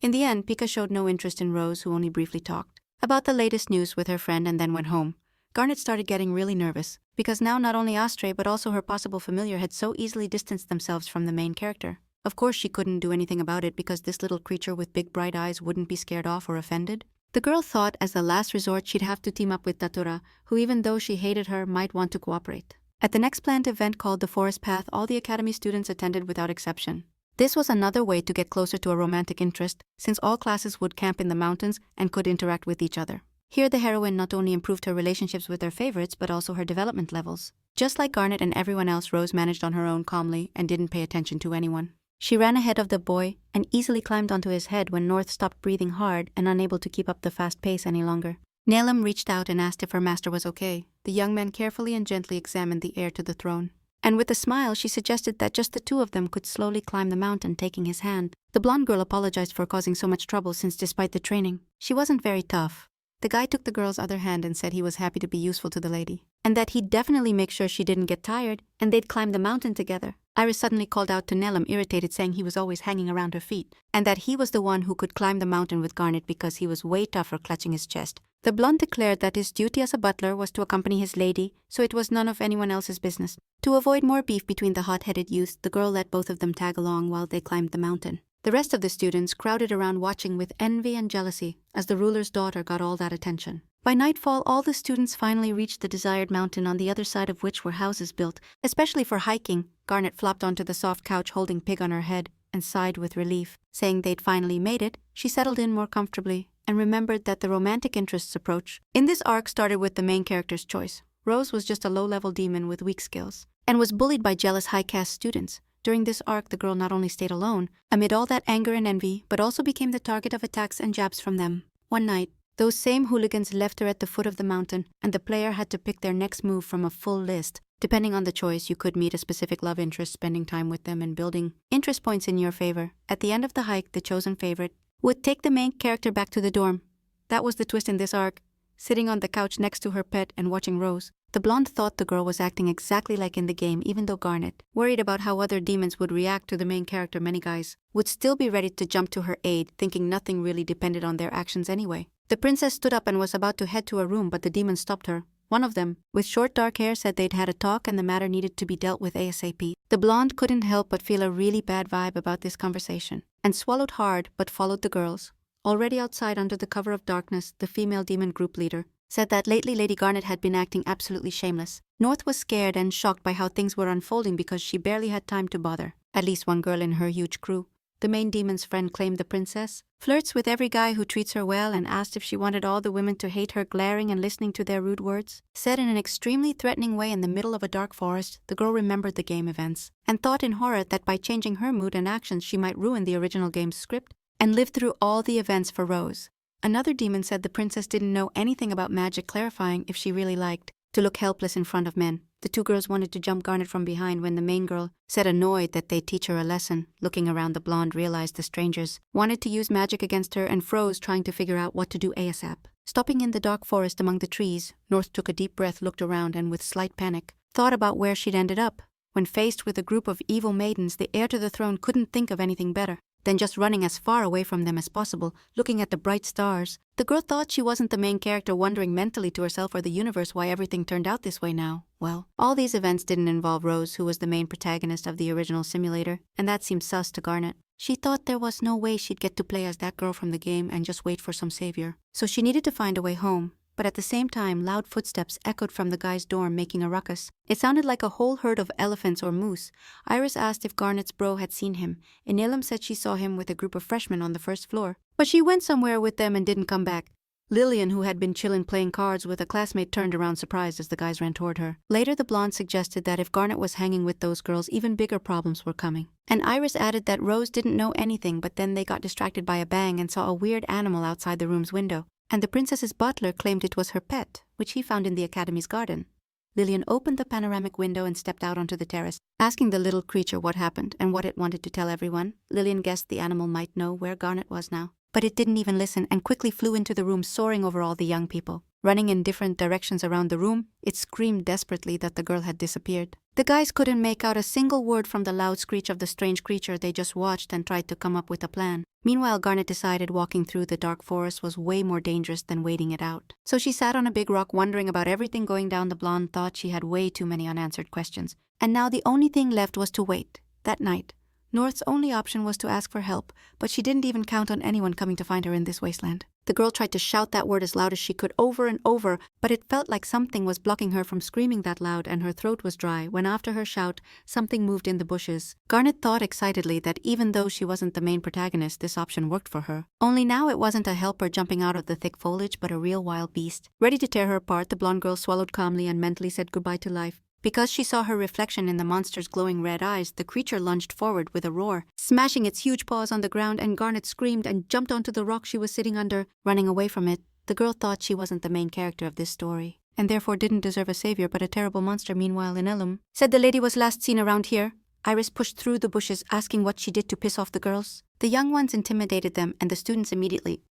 Speaker 1: In the end, Pika showed no interest in Rose, who only briefly talked about the latest news with her friend and then went home. Garnet started getting really nervous, because now not only Astray but also her possible familiar had so easily distanced themselves from the main character. Of course she couldn't do anything about it because this little creature with big bright eyes wouldn't be scared off or offended. The girl thought as a last resort she'd have to team up with Datura, who even though she hated her might want to cooperate. At the next planned event called the Forest Path, all the academy students attended without exception. This was another way to get closer to a romantic interest, since all classes would camp in the mountains and could interact with each other. Here the heroine not only improved her relationships with her favorites but also her development levels. Just like Garnet and everyone else, Rose managed on her own calmly and didn't pay attention to anyone. She ran ahead of the boy and easily climbed onto his head when North stopped breathing hard and unable to keep up the fast pace any longer. Nelim reached out and asked if her master was okay. The young man carefully and gently examined the heir to the throne. And with a smile, she suggested that just the two of them could slowly climb the mountain, taking his hand. The blonde girl apologized for causing so much trouble since despite the training, she wasn't very tough. The guy took the girl's other hand and said he was happy to be useful to the lady, and that he'd definitely make sure she didn't get tired, and they'd climb the mountain together. Iris suddenly called out to Nelim, irritated, saying he was always hanging around her feet, and that he was the one who could climb the mountain with Garnet because he was way tougher, clutching his chest. The blonde declared that his duty as a butler was to accompany his lady, so it was none of anyone else's business. To avoid more beef between the hot-headed youths, the girl let both of them tag along while they climbed the mountain. The rest of the students crowded around watching with envy and jealousy as the ruler's daughter got all that attention. By nightfall, all the students finally reached the desired mountain, on the other side of which were houses built, especially for hiking. Garnet flopped onto the soft couch holding Pig on her head and sighed with relief. Saying they'd finally made it, she settled in more comfortably and remembered that the romantic interests approach in this arc started with the main character's choice. Rose was just a low-level demon with weak skills and was bullied by jealous high-caste students. During this arc, the girl not only stayed alone amid all that anger and envy, but also became the target of attacks and jabs from them. One night, those same hooligans left her at the foot of the mountain, and the player had to pick their next move from a full list. Depending on the choice, you could meet a specific love interest, spending time with them and building interest points in your favor. At the end of the hike, the chosen favorite would take the main character back to the dorm. That was the twist in this arc. Sitting on the couch next to her pet and watching Rose, the blonde thought the girl was acting exactly like in the game, even though Garnet, worried about how other demons would react to the main character, many guys would still be ready to jump to her aid, thinking nothing really depended on their actions anyway. The princess stood up and was about to head to her room, but the demons stopped her. One of them, with short dark hair, said they'd had a talk and the matter needed to be dealt with ASAP. The blonde couldn't help but feel a really bad vibe about this conversation, and swallowed hard but followed the girls. Already outside under the cover of darkness, the female demon group leader said that lately Lady Garnet had been acting absolutely shameless. North was scared and shocked by how things were unfolding because she barely had time to bother at least one girl in her huge crew. The main demon's friend claimed the princess flirts with every guy who treats her well and asked if she wanted all the women to hate her, glaring and listening to their rude words. Said in an extremely threatening way in the middle of a dark forest, the girl remembered the game events and thought in horror that by changing her mood and actions she might ruin the original game's script and live through all the events for Rose. Another demon said the princess didn't know anything about magic, clarifying if she really liked to look helpless in front of men. The two girls wanted to jump Garnet from behind when the main girl said, annoyed that they'd teach her a lesson. Looking around, the blonde realized the strangers wanted to use magic against her and froze, trying to figure out what to do ASAP. Stopping in the dark forest among the trees, North took a deep breath, looked around, and with slight panic, thought about where she'd ended up. When faced with a group of evil maidens, the heir to the throne couldn't think of anything better than just running as far away from them as possible, looking at the bright stars. The girl thought she wasn't the main character, wondering mentally to herself or the universe why everything turned out this way now. Well, all these events didn't involve Rose, who was the main protagonist of the original simulator, and that seemed sus to Garnet. She thought there was no way she'd get to play as that girl from the game and just wait for some savior. So she needed to find a way home. But at the same time, loud footsteps echoed from the guy's dorm, making a ruckus. It sounded like a whole herd of elephants or moose. Iris asked if Garnet's bro had seen him, and Nelim said she saw him with a group of freshmen on the first floor. But she went somewhere with them and didn't come back. Lillian, who had been chillin' playing cards with a classmate, turned around surprised as the guys ran toward her. Later, the blonde suggested that if Garnet was hanging with those girls, even bigger problems were coming. And Iris added that Rose didn't know anything, but then they got distracted by a bang and saw a weird animal outside the room's window. And the princess's butler claimed it was her pet, which he found in the academy's garden. Lillian opened the panoramic window and stepped out onto the terrace, asking the little creature what happened and what it wanted to tell everyone. Lillian guessed the animal might know where Garnet was now, but it didn't even listen and quickly flew into the room, soaring over all the young people. Running in different directions around the room, it screamed desperately that the girl had disappeared. The guys couldn't make out a single word from the loud screech of the strange creature. They just watched and tried to come up with a plan. Meanwhile, Garnet decided walking through the dark forest was way more dangerous than waiting it out. So she sat on a big rock wondering about everything going down. The blonde thought she had way too many unanswered questions, and now the only thing left was to wait. That night, North's only option was to ask for help, but she didn't even count on anyone coming to find her in this wasteland. The girl tried to shout that word as loud as she could over and over, but it felt like something was blocking her from screaming that loud, and her throat was dry when after her shout, something moved in the bushes. Garnet thought excitedly that even though she wasn't the main protagonist, this option worked for her. Only now it wasn't a helper jumping out of the thick foliage, but a real wild beast. Ready to tear her apart, the blonde girl swallowed calmly and mentally said goodbye to life. Because she saw her reflection in the monster's glowing red eyes, the creature lunged forward with a roar, smashing its huge paws on the ground, and Garnet screamed and jumped onto the rock she was sitting under, running away from it. The girl thought she wasn't the main character of this story, and therefore didn't deserve a savior but a terrible monster. Meanwhile in Elum, said the lady was last seen around here. Iris pushed through the bushes, asking what she did to piss off the girls. The young ones intimidated them and the students immediately.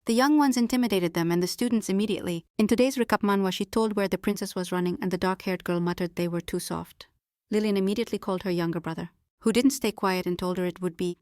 Speaker 1: In today's recap manhwa, she told where the princess was running, and the dark-haired girl muttered they were too soft. Lillian immediately called her younger brother, who didn't stay quiet and told her it would be